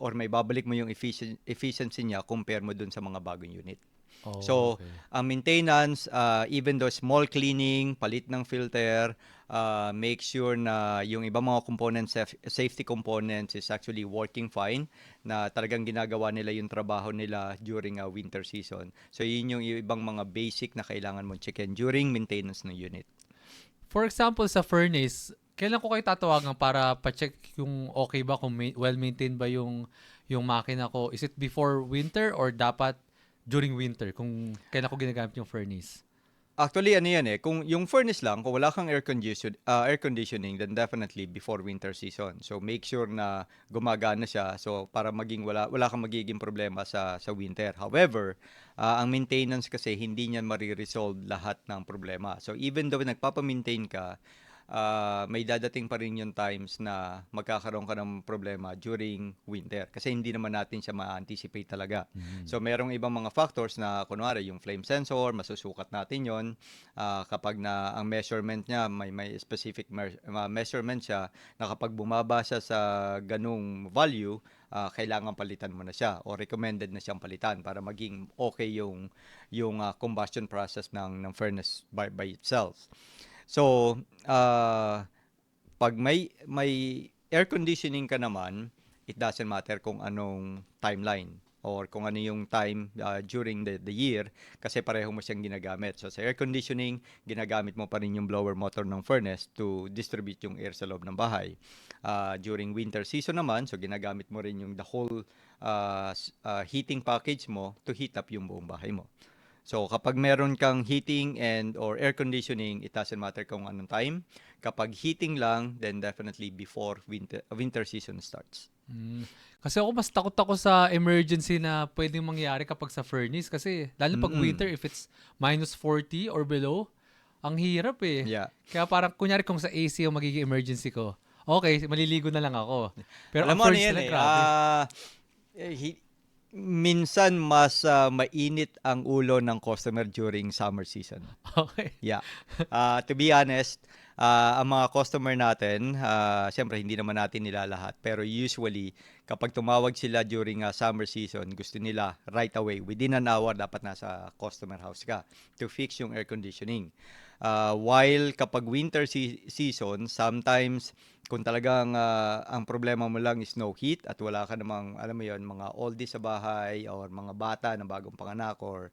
S1: or may babalik mo yung efficiency niya compare mo dun sa mga bagong unit.
S3: Oh,
S1: So,
S3: okay.
S1: ang maintenance, even though small cleaning, palit ng filter, make sure na yung ibang mga components, safety components is actually working fine, na talagang ginagawa nila yung trabaho nila during winter season. So, yun yung ibang mga basic na kailangan mong checkin during maintenance ng unit.
S3: For example, sa furnace, kailan ko kayo tatawagan para pa-check yung okay ba, kung well-maintained ba yung makina ko? Is it before winter or dapat during winter kung kailan ko ginagamit yung furnace?
S1: Actually, ano yan kung yung furnace lang, kung wala kang air conditioning, then definitely before winter season. So, make sure na gumagana siya, so para maging wala kang magiging problema sa winter. However, ang maintenance kasi hindi niyan mariresolve lahat ng problema. So, even though nagpapa-maintain ka, may dadating pa rin yung times na magkakaroon ka ng problema during winter. Kasi hindi naman natin siya ma-anticipate talaga. So, merong ibang mga factors na, kunwari, yung flame sensor, masusukat natin yon. Kapag na ang measurement niya, may specific measurement siya, na kapag bumaba siya sa ganung value, kailangan palitan mo na siya o recommended na siyang palitan para maging okay yung combustion process ng furnace by itself. So, pag may air conditioning ka naman, it doesn't matter kung anong timeline or kung ano yung time during the year, kasi pareho mo siyang ginagamit. So, sa air conditioning, ginagamit mo pa rin yung blower motor ng furnace to distribute yung air sa loob ng bahay. During winter season naman, so ginagamit mo rin yung the whole heating package mo to heat up yung buong bahay mo. So, kapag meron kang heating and or air conditioning, it doesn't matter kung anong time. Kapag heating lang, then definitely before winter season starts.
S3: Kasi ako mas takot ako sa emergency na pwedeng mangyari kapag sa furnace. Kasi lalo pag winter, if it's minus 40 or below, ang hirap eh.
S1: Yeah.
S3: Kaya parang kunyari kung sa AC yung magiging emergency ko, okay, maliligo na lang ako. Pero
S1: Alam
S3: ang
S1: mo ano
S3: furnace
S1: yan
S3: na grabe.
S1: minsan mas mainit ang ulo ng customer during summer season.
S3: Okay.
S1: Yeah. To be honest, ang mga customer natin, siyempre hindi naman natin nila lahat, pero usually kapag tumawag sila during summer season, gusto nila right away, within an hour dapat nasa customer house ka to fix yung air conditioning. While kapag winter season, sometimes kung talagang ang problema mo lang is no heat at wala ka namang, alam mo yon, mga oldies sa bahay or mga bata na bagong panganak or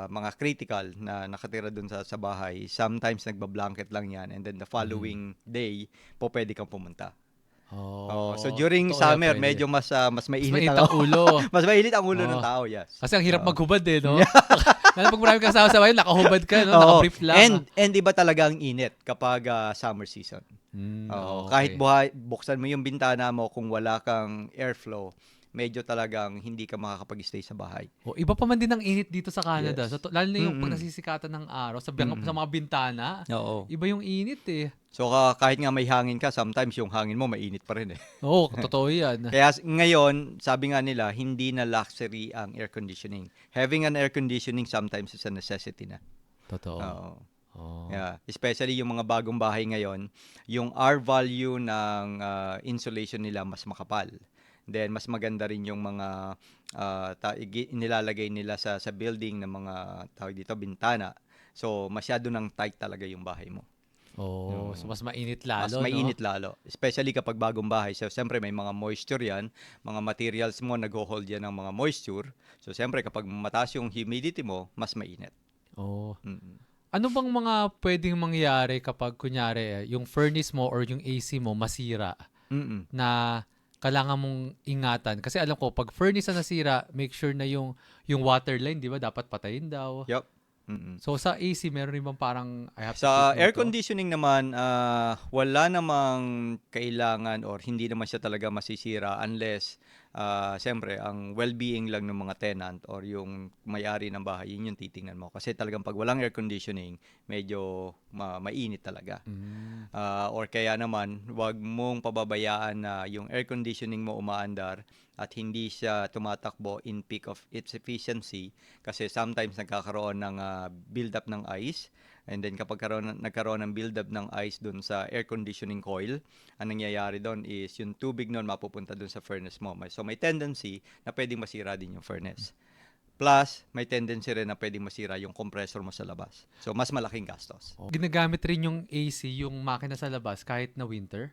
S1: mga critical na nakatira dun sa bahay, sometimes nagbablanket lang yan, and then the following day po pwede kang pumunta. So during
S3: totoo yan,
S1: summer,
S3: pwede.
S1: medyo mas mainit
S3: mainit ang ulo.
S1: mas mainit ang ulo ng
S3: Oo.
S1: tao, yes.
S3: Kasi ang hirap maghubad eh, no? Lalo pag marami kang kasama sa bahay, nakahubad ka, no?
S1: Oo.
S3: Nakabrief lang.
S1: And iba talaga ang init kapag summer season. Kahit
S3: okay.
S1: buksan mo yung bintana mo, kung wala kang airflow, medyo talagang hindi ka makakapag-stay sa bahay.
S3: Iba pa man din ang init dito sa Canada.
S1: Yes.
S3: So, lalo na yung pag nasisikatan ng araw, sa mga bintana,
S1: Oo.
S3: iba yung init eh.
S1: So kahit nga may hangin ka, sometimes yung hangin mo mainit pa rin eh.
S3: Oo, totoo yan.
S1: Kaya ngayon, sabi nga nila, hindi na luxury ang air conditioning. Having an air conditioning sometimes is a necessity na.
S3: Totoo.
S1: Oo.
S3: Oh.
S1: Yeah, especially yung mga bagong bahay ngayon, yung R value ng insulation nila mas makapal. Then mas maganda rin yung mga nilalagay nila sa building ng mga tawag dito bintana. So masyado nang tight talaga yung bahay mo.
S3: So mas mainit lalo,
S1: Mas mainit lalo. Especially kapag bagong bahay. So, siyempre may mga moisture yan. Mga materials mo nag-hold yan ng mga moisture. So, siyempre kapag mataas yung humidity mo, mas mainit.
S3: no?
S1: Mm-mm.
S3: Ano bang mga pwedeng mangyari kapag kunyari yung furnace mo or yung AC mo masira
S1: Mm-mm.
S3: na kailangan mong ingatan? Kasi alam ko, pag furnace na nasira, make sure na yung water line, di ba, dapat patayin daw.
S1: Yup. Mm.
S3: So sa AC, meron rin bang parang I have to
S1: Sa
S3: take note
S1: air
S3: to?
S1: conditioning naman, wala namang kailangan or hindi naman siya talaga masisira unless, siyempre, ang well-being lang ng mga tenant or yung may-ari ng bahay, yun yung titingnan mo. Kasi talagang pag walang air conditioning, medyo mainit talaga.
S3: Mm.
S1: Or kaya naman, wag mong pababayaan na yung air conditioning mo umaandar at hindi siya tumatakbo in peak of its efficiency kasi sometimes nagkakaroon ng build-up ng ice. And then kapag nagkaroon ng build-up ng ice dun sa air conditioning coil, ang nangyayari doon is yung tubig nun mapupunta dun sa furnace mo. So may tendency na pwedeng masira din yung furnace. Plus, may tendency rin na pwedeng masira yung compressor mo sa labas. So mas malaking gastos.
S3: Ginagamit rin yung AC, yung makina sa labas kahit na winter.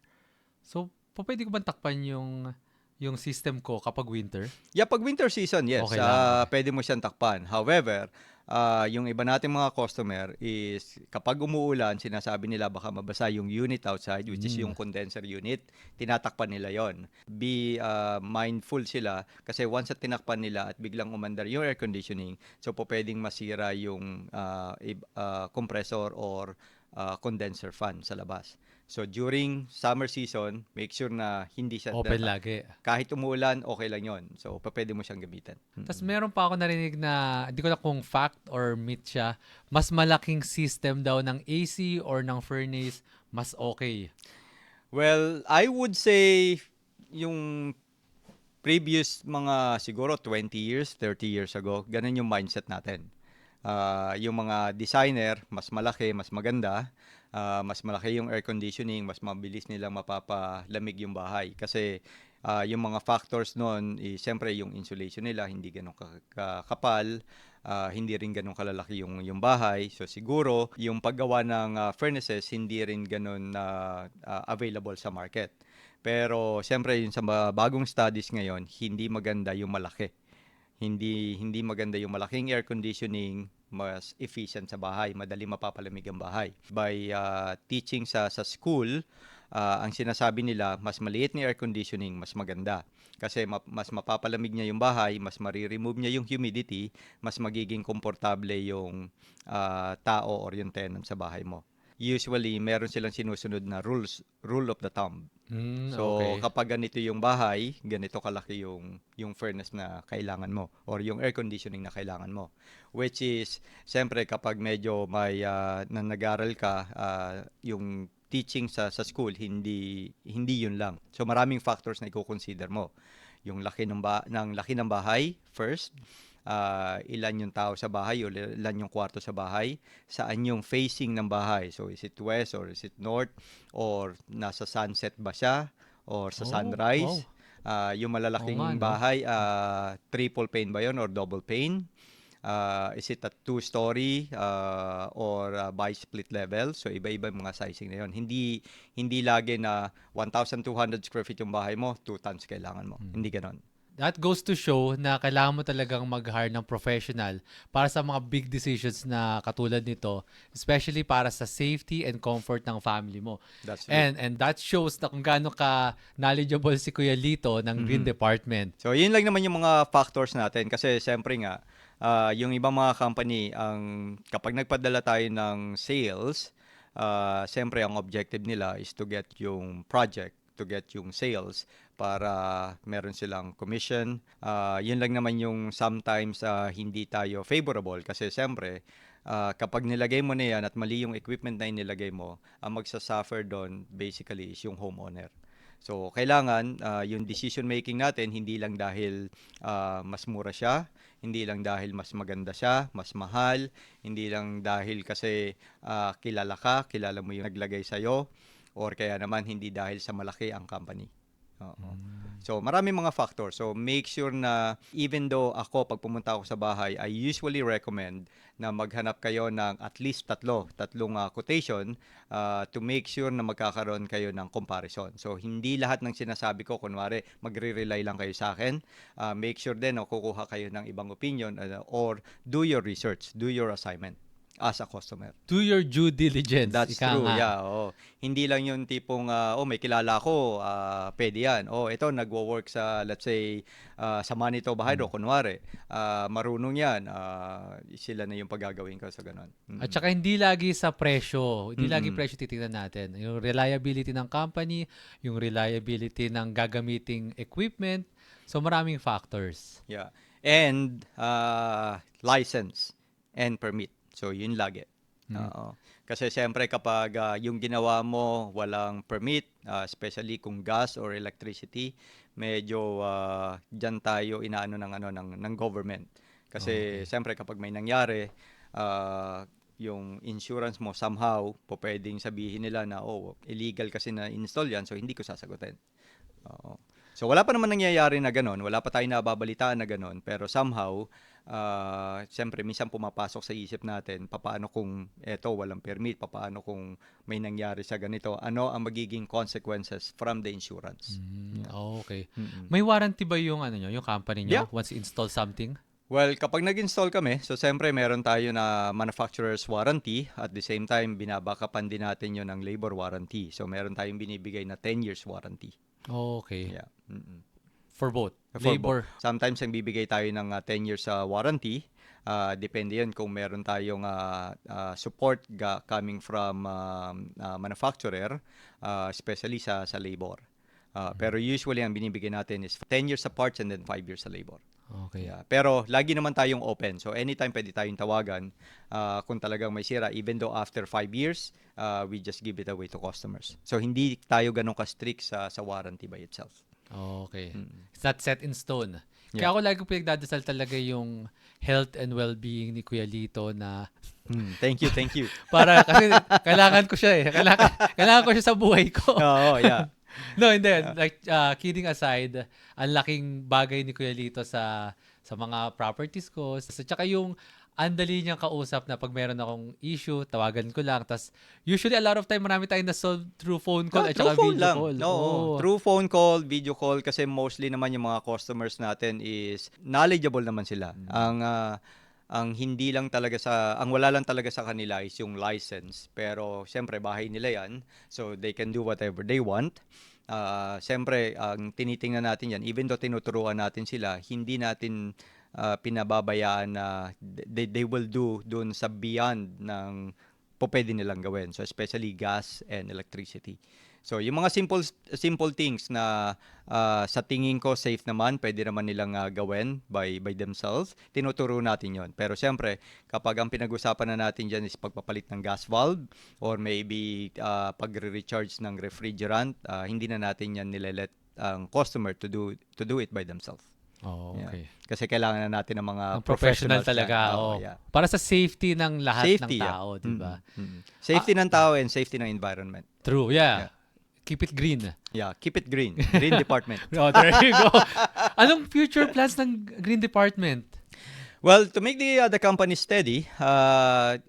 S3: So, pwede ko bang takpan yung system ko kapag winter?
S1: Yeah, pag winter season, yes,
S3: Okay lang, okay.
S1: pwede mo siyang takpan. However, yung iba nating mga customer is kapag umuulan, sinasabi nila baka mabasa yung unit outside, which is yung condenser unit, tinatakpan nila yon. Be mindful sila kasi once at tinakpan nila at biglang umandar yung air conditioning, so po pwedeng masira yung compressor or condenser fan sa labas. So during summer season, make sure na hindi siya
S3: Open lagi.
S1: kahit umuulan, okay lang yon. So, pwede mo siyang gamitin.
S3: Tapos meron pa ako narinig na, hindi ko na kung fact or myth siya, mas malaking system daw ng AC or ng furnace, mas okay.
S1: Well, I would say yung previous mga siguro 20 years, 30 years ago, ganun yung mindset natin. Yung mga designer, mas malaki, mas maganda, mas malaki yung air conditioning, mas mabilis nilang mapapalamig yung bahay. Kasi yung mga factors noon, siyempre yung insulation nila, hindi ganun kakapal, hindi rin ganun kalalaki yung bahay. So siguro, yung paggawa ng furnaces, hindi rin ganun available sa market. Pero siyempre, yung sa bagong studies ngayon, hindi maganda yung malaki. Hindi maganda yung malaking air conditioning, mas efficient sa bahay, madali mapapalamig ang bahay. By teaching sa school, ang sinasabi nila, mas maliit na air conditioning, mas maganda. Kasi mas mapapalamig niya yung bahay, mas mariremove niya yung humidity, mas magiging komportable yung tao or yung tenant sa bahay mo. Usually, meron silang sinusunod na rule of the thumb. So,
S3: Okay.
S1: kapag ganito yung bahay, ganito kalaki yung furnace na kailangan mo or yung air conditioning na kailangan mo. Which is, siyempre, kapag medyo may na nag-aral ka, yung teaching sa school, hindi yun lang. So, maraming factors na i-consider mo. Yung laki ng bahay, first. Ilan yung tao sa bahay o ilan yung kwarto sa bahay, saan yung facing ng bahay. So, is it west or is it north or nasa sunset ba siya or sa
S3: Oh,
S1: sunrise?
S3: wow.
S1: Yung
S3: Oo nga,
S1: malalaking
S3: no?
S1: bahay, triple pane ba yun or double pane? Is it a two-story or by split level? So, iba-iba yung mga sizing na yun. Hindi lagi na 1,200 square feet yung bahay mo, 2 tons kailangan mo. Hindi ganon.
S3: That goes to show na kailangan mo talagang mag-hire ng professional para sa mga big decisions na katulad nito, especially para sa safety and comfort ng family mo.
S1: That's
S3: And that shows na kung gaano ka knowledgeable si Kuya Lito ng Green Department.
S1: So, yun lang naman yung mga factors natin kasi siyempre nga, yung ibang mga company, kapag nagpadala tayo ng sales, siyempre ang objective nila is to get yung project, to get yung sales para meron silang commission. Yun lang naman yung sometimes hindi tayo favorable kasi siyempre, kapag nilagay mo na yan at mali yung equipment na inilagay mo, ang magsasuffer doon basically is yung homeowner. So, kailangan yung decision making natin hindi lang dahil mas mura siya, hindi lang dahil mas maganda siya, mas mahal, hindi lang dahil kasi kilala mo yung naglagay sa'yo, or kaya naman hindi dahil sa malaki ang company. Oo. So, marami mga factors. So, make sure na even though ako, pag pumunta ako sa bahay, I usually recommend na maghanap kayo ng at least tatlong quotation to make sure na magkakaroon kayo ng comparison. So, hindi lahat ng sinasabi ko, kunwari, magre-rely lang kayo sa akin. Make sure din na kukuha kayo ng ibang opinion or do your research, do your assignment. as a customer.
S3: Do your due diligence.
S1: That's
S3: Ika
S1: true,
S3: nga.
S1: yeah. Oo. Hindi lang yung tipong, may kilala ko, pwede yan. Ito, nagwo-work sa, let's say, sa Manito Bahaydro, kunwari. Marunong yan. Sila na yung paggagawin ko sa ganun.
S3: At saka hindi lagi sa presyo. Hindi lagi
S1: Mm-mm.
S3: presyo titingnan natin. Yung reliability ng company, yung reliability ng gagamiting equipment. So maraming factors.
S1: Yeah. And license and permit. So, yun lagi. Oo. Kasi siyempre kapag yung ginawa mo walang permit, especially kung gas or electricity, medyo diyan tayo inaano ng government. Kasi siyempre kapag may nangyari, yung insurance mo somehow pwedeng sabihin nila na illegal kasi na install yan, so hindi ko sasagutin. Oo. So wala pa naman nangyayari na gano'n, wala pa tayong nababalitaan na gano'n, pero somehow, siyempre minsan pumapasok sa isip natin, papaano kung eto walang permit, papaano kung may nangyari sa ganito, ano ang magiging consequences from the insurance.
S3: Okay.
S1: Mm-mm.
S3: May warranty ba yung yung company nyo
S1: Yeah.
S3: once you install something?
S1: Well, kapag nag-install kami, so siyempre meron tayo na manufacturer's warranty, at the same time binabackupan din natin yun ng labor warranty. So meron tayong binibigay na 10 years warranty.
S3: Okay.
S1: Yeah. Mm-mm.
S3: For both.
S1: For
S3: Labor.
S1: both. Sometimes ang bibigay tayo ng 10 years warranty. Depende yun kung meron tayong support coming from manufacturer, especially sa labor. Pero usually ang binibigay natin is 10 years sa parts and then 5 years sa labor.
S3: Okay.
S1: Yeah. Pero lagi naman tayong open. So anytime pwede tayong tawagan kung talagang may sira. Even though after 5 years, we just give it away to customers. So hindi tayo ganun ka-strict sa warranty by itself.
S3: Okay. It's not set in stone. Kaya
S1: Yeah.
S3: ako lagi pinagdadasal talaga yung health and well-being ni Kuya Lito na
S1: Thank you, thank you.
S3: para kasi kailangan ko siya eh. Kailangan ko siya sa buhay ko.
S1: Oo, yeah.
S3: No, hindi. Like, kidding aside, ang laking bagay ni Kuya Lito sa mga properties ko. Sa tsaka yung andali niyang kausap na pag meron akong issue, tawagan ko lang. Tas usually a lot of time marami tayong na-solve through phone call at
S1: Through
S3: saka
S1: phone
S3: video
S1: lang.
S3: call.
S1: No, through phone call, video call, kasi mostly naman yung mga customers natin is knowledgeable naman sila. Ang hindi lang talaga ang wala lang talaga sa kanila is yung license. Pero siyempre bahay nila yan, so they can do whatever they want. Siyempre, ang tinitingnan natin yan, even though tinuturuan natin sila, hindi natin pinababayaan na they will do dun sa beyond ng pwede nilang gawin. So especially gas and electricity. So yung mga simple things na sa tingin ko safe naman, pwede naman nilang gawin by themselves. Tinuturo natin yon. Pero siyempre, kapag ang pinag-usapan na natin dyan is pagpapalit ng gas valve or maybe pagre-recharge ng refrigerant, hindi na natin yan nilelet ang customer to do it by themselves.
S3: Oh, okay.
S1: Yeah. Kasi kailangan na natin ng mga
S3: Ang professional
S1: professionals
S3: talaga.
S1: yan.
S3: Oo.
S1: Yeah.
S3: Para sa safety ng lahat
S1: Safety,
S3: ng tao,
S1: yeah.
S3: di ba?
S1: Safety ng tao and safety ng environment.
S3: True, yeah. Keep it green.
S1: Yeah, keep it green. Green department.
S3: Oh, there you go. Anong future plans ng Green Department?
S1: Well, to make the company steady,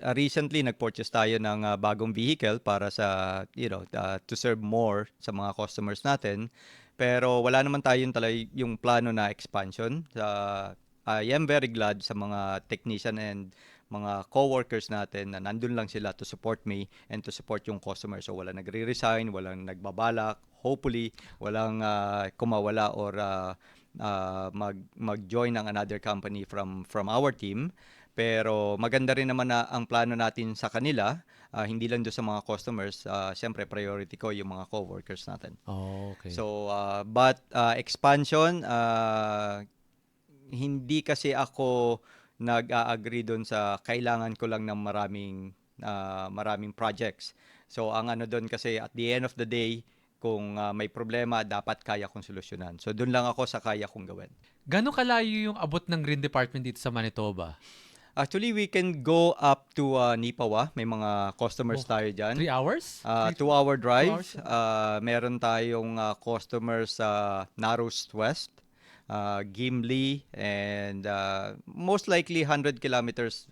S1: recently nag-purchase tayo ng bagong vehicle para sa, to serve more sa mga customers natin. Pero wala naman tayong yung plano na expansion. I am very glad sa mga technician and mga co-workers natin na nandun lang sila to support me and to support yung customer. So wala nagre-resign, walang nagbabalak. Hopefully, walang kumawala or mag-join ng another company from our team. Pero maganda rin naman na ang plano natin sa kanila, hindi lang doon sa mga customers, siyempre priority ko yung mga co-workers natin.
S3: Oh, okay.
S1: So, but expansion, hindi kasi ako nag-agree doon sa kailangan ko lang ng maraming projects. So, ang ano doon kasi at the end of the day, kung may problema, dapat kaya kong solusyonan. So, doon lang ako sa kaya kong gawin.
S3: Gano'ng kalayo yung abot ng Green Department dito sa Manitoba?
S1: Actually, we can go up to Nipawa. May mga customers tayo dyan.
S3: 3 hours?
S1: 2-hour drive.
S3: 2 hours?
S1: Meron tayong customers sa Narrows West, Gimli, and most likely 100 kilometers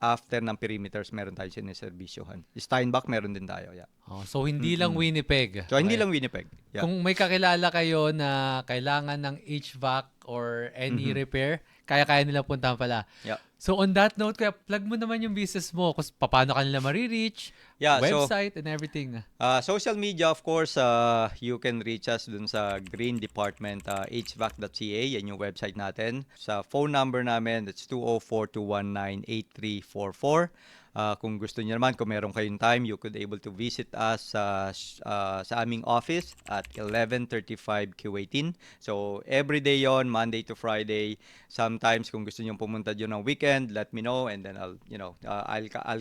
S1: after ng perimeters meron tayo siniservisyohan. Steinbach meron din tayo. Yeah.
S3: Oh, so, hindi lang Winnipeg.
S1: So, hindi
S3: Okay.
S1: lang Winnipeg. Yeah.
S3: Kung may kakilala kayo na kailangan ng HVAC or any repair, kaya-kaya nila puntahan pala.
S1: Yeah.
S3: So on that note, kaya plug mo naman yung business mo, kung paano ka nila marireach,
S1: Yeah, so
S3: website and everything.
S1: social media, of course, you can reach us dun sa Green Department, hvac.ca, yan yung website natin. Sa phone number namin, that's 204-219-8344. Kung gusto niyo naman, kung meron kayong time, you could able to visit us sa aming office at 1135 Q18. So, every day yon, Monday to Friday. Sometimes, kung gusto niyo pumunta dyan ng weekend, let me know and then I'll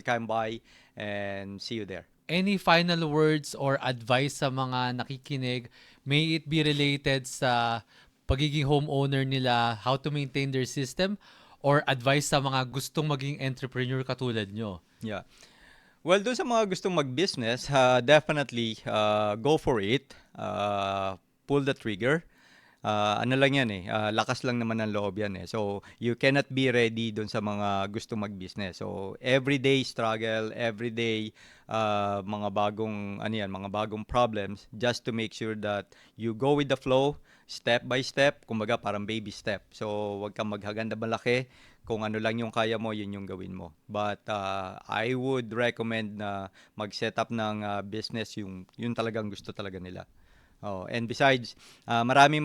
S1: come by and see you there.
S3: Any final words or advice sa mga nakikinig? May it be related sa pagiging homeowner nila, how to maintain their system, or advice sa mga gustong maging entrepreneur katulad nyo?
S1: Yeah. Well, doon sa mga gustong mag-business, definitely go for it. Pull the trigger. Ano lang yan lakas lang naman ng loob yan So, you cannot be ready doon sa mga gustong mag-business. So, everyday struggle, everyday mga bagong problems just to make sure that you go with the flow, step by step, kumbaga parang baby step. So, wag kang maghaganda malaki. Kung ano lang yung kaya mo, yun yung gawin mo. But I would recommend na mag-set up ng business yung talagang gusto talaga nila. And besides, marami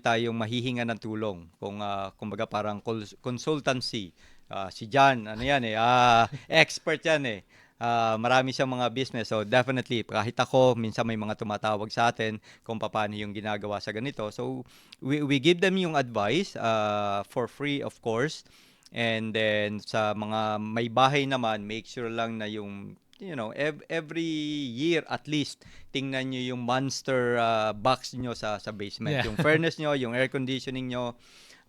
S1: tayong mahihinga ng tulong. Kumbaga parang consultancy. Si John, expert yan marami siyang mga business. So definitely, kahit ako, minsan may mga tumatawag sa atin kung paano yung ginagawa sa ganito. So we give them yung advice for free, of course. And then sa mga may bahay naman, make sure lang na yung every year at least tingnan nyo yung monster box nyo sa basement.
S3: Yeah.
S1: Yung furnace nyo, yung air conditioning nyo,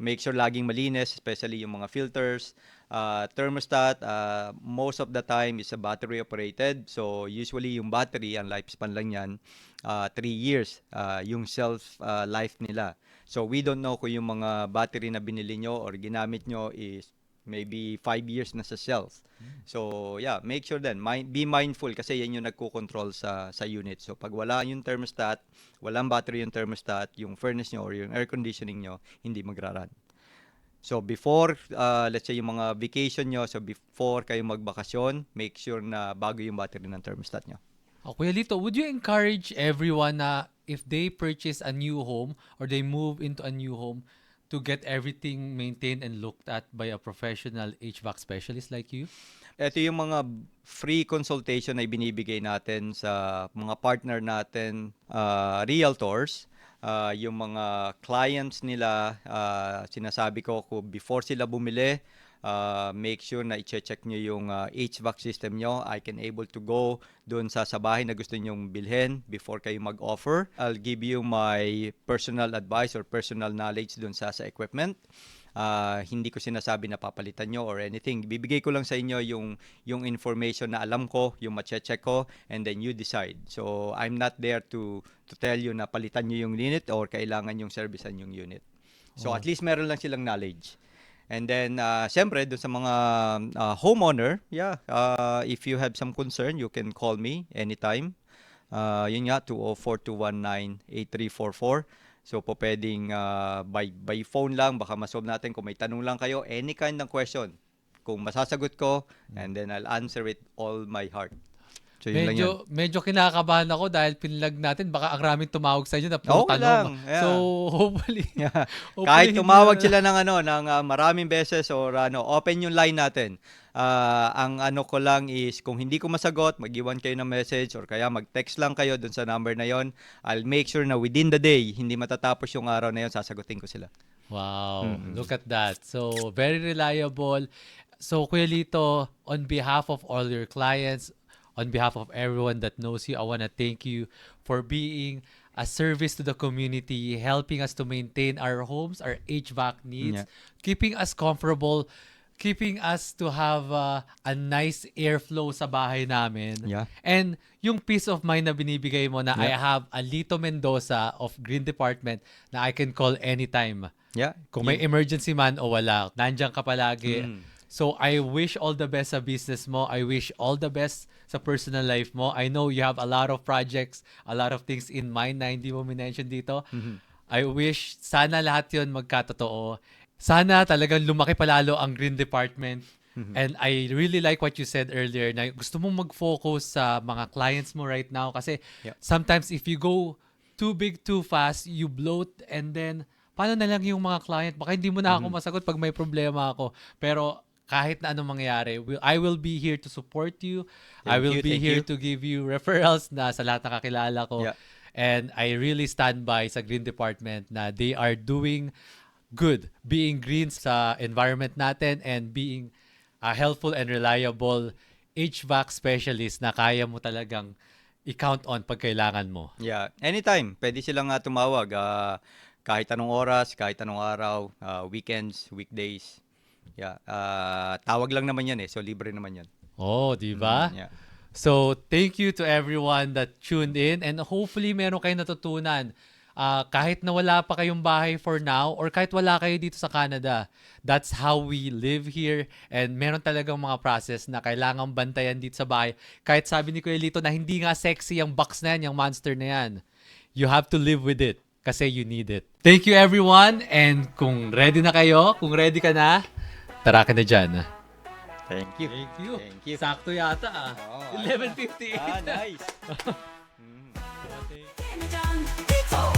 S1: make sure laging malinis, especially yung mga filters. Thermostat, most of the time is a battery operated. So usually yung battery, ang lifespan lang yan, 3 years yung shelf life nila. So we don't know kung yung mga battery na binili nyo or ginamit nyo is maybe 5 years na sa shelf. So yeah, make sure then be mindful kasi yan yung nagko-control sa unit. So pag wala yung thermostat, walang battery yung thermostat, yung furnace nyo or yung air conditioning nyo, hindi magra-run. So before, let's say yung mga vacation nyo, so before kayo magbakasyon, make sure na bago yung battery ng thermostat nyo.
S3: Kuya Lito, would you encourage everyone na if they purchase a new home or they move into a new home to get everything maintained and looked at by a professional HVAC specialist like you?
S1: Ito yung mga free consultation na ibinibigay natin sa mga partner natin, realtors. Yung mga clients nila, sinasabi ko before sila bumili, make sure na i-check nyo yung HVAC system nyo. I can able to go doon sa bahay na gusto nyong bilhin before kayo mag-offer. I'll give you my personal advice or personal knowledge doon sa equipment. Hindi ko sinasabi na papalitan nyo or anything. Bibigay ko lang sa inyo yung information na alam ko, yung ma-check ko, and then you decide. So, I'm not there to tell you na palitan nyo yung unit or kailangan yung servicean yung unit. So, at least meron lang silang knowledge. And then, siyempre, doon sa mga homeowner, if you have some concern, you can call me anytime. Yun nga, 204-219-8344. So, po pwedeng by phone lang, baka masolve natin. Kung may tanong lang kayo, any kind ng question, kung masasagot ko, and then I'll answer it all my heart. So, yun lang yun.
S3: Medyo kinakabahan ako dahil pinlag natin. Baka ang raming tumawag sa inyo na puro
S1: Okay
S3: tanong.
S1: lang, yeah.
S3: So, hopefully.
S1: Kahit tumawag sila ng maraming beses or open yung line natin. Ang ko lang is kung hindi ko masagot, mag-iwan kayo ng message or kaya mag-text lang kayo dun sa number na yon. I'll make sure na within the day, hindi matatapos yung araw na yon, sasagutin ko sila.
S3: Wow, look at that. So, very reliable. So, Kuya Lito, on behalf of all your clients, on behalf of everyone that knows you, I want to thank you for being a service to the community, helping us to maintain our homes, our HVAC needs, keeping us comfortable, keeping us to have a nice airflow sa bahay namin.
S1: Yeah.
S3: And yung peace of mind na binibigay mo na I have a Lito Mendoza of Green Department na I can call anytime.
S1: Yeah.
S3: Kung may emergency man o wala, nandiyan ka palagi. So I wish all the best sa business mo. I wish all the best sa personal life mo. I know you have a lot of projects, a lot of things in mind na hindi mo mention dito. I wish sana lahat yun magkatotoo. sana talagang lumaki palalo ang green department. And I really like what you said earlier na gusto mong mag-focus sa mga clients mo right now kasi
S1: Yeah.
S3: sometimes if you go too big too fast, you bloat and then paano na lang yung mga client? Baka hindi mo na ako masagot pag may problema ako. Pero kahit na anong mangyari, I will be here to support you. I
S1: Thank
S3: will
S1: you,
S3: be
S1: thank
S3: here
S1: you.
S3: to give you referrals na sa lahat ng kakilala ko.
S1: Yeah.
S3: And I really stand by sa Green Department na they are doing good. Being green sa environment natin and being a helpful and reliable HVAC specialist na kaya mo talagang i-count on pag kailangan mo.
S1: Yeah, anytime. Pwede silang tumawag. Kahit anong oras, kahit anong araw, weekends, weekdays. Yeah, tawag lang naman yan So, libre naman yan.
S3: Oh, di ba?
S1: Yeah.
S3: So, thank you to everyone that tuned in and hopefully meron kayong natutunan. Kahit na wala pa kayong bahay for now or kahit wala kayo dito sa Canada, that's how we live here and meron talagang mga process na kailangang bantayan dito sa bahay. Kahit sabi ni Kuya Lito na hindi nga sexy yung box na yan, yung monster na yan. You have to live with it kasi you need it. Thank you everyone and kung ready na kayo, kung ready ka na, tara ka na dyan.
S1: Thank you.
S3: Thank you.
S1: Thank you.
S3: Sakto yata
S1: Oh,
S3: 11:58.
S1: nice.
S3: Okay.
S4: Done. It's all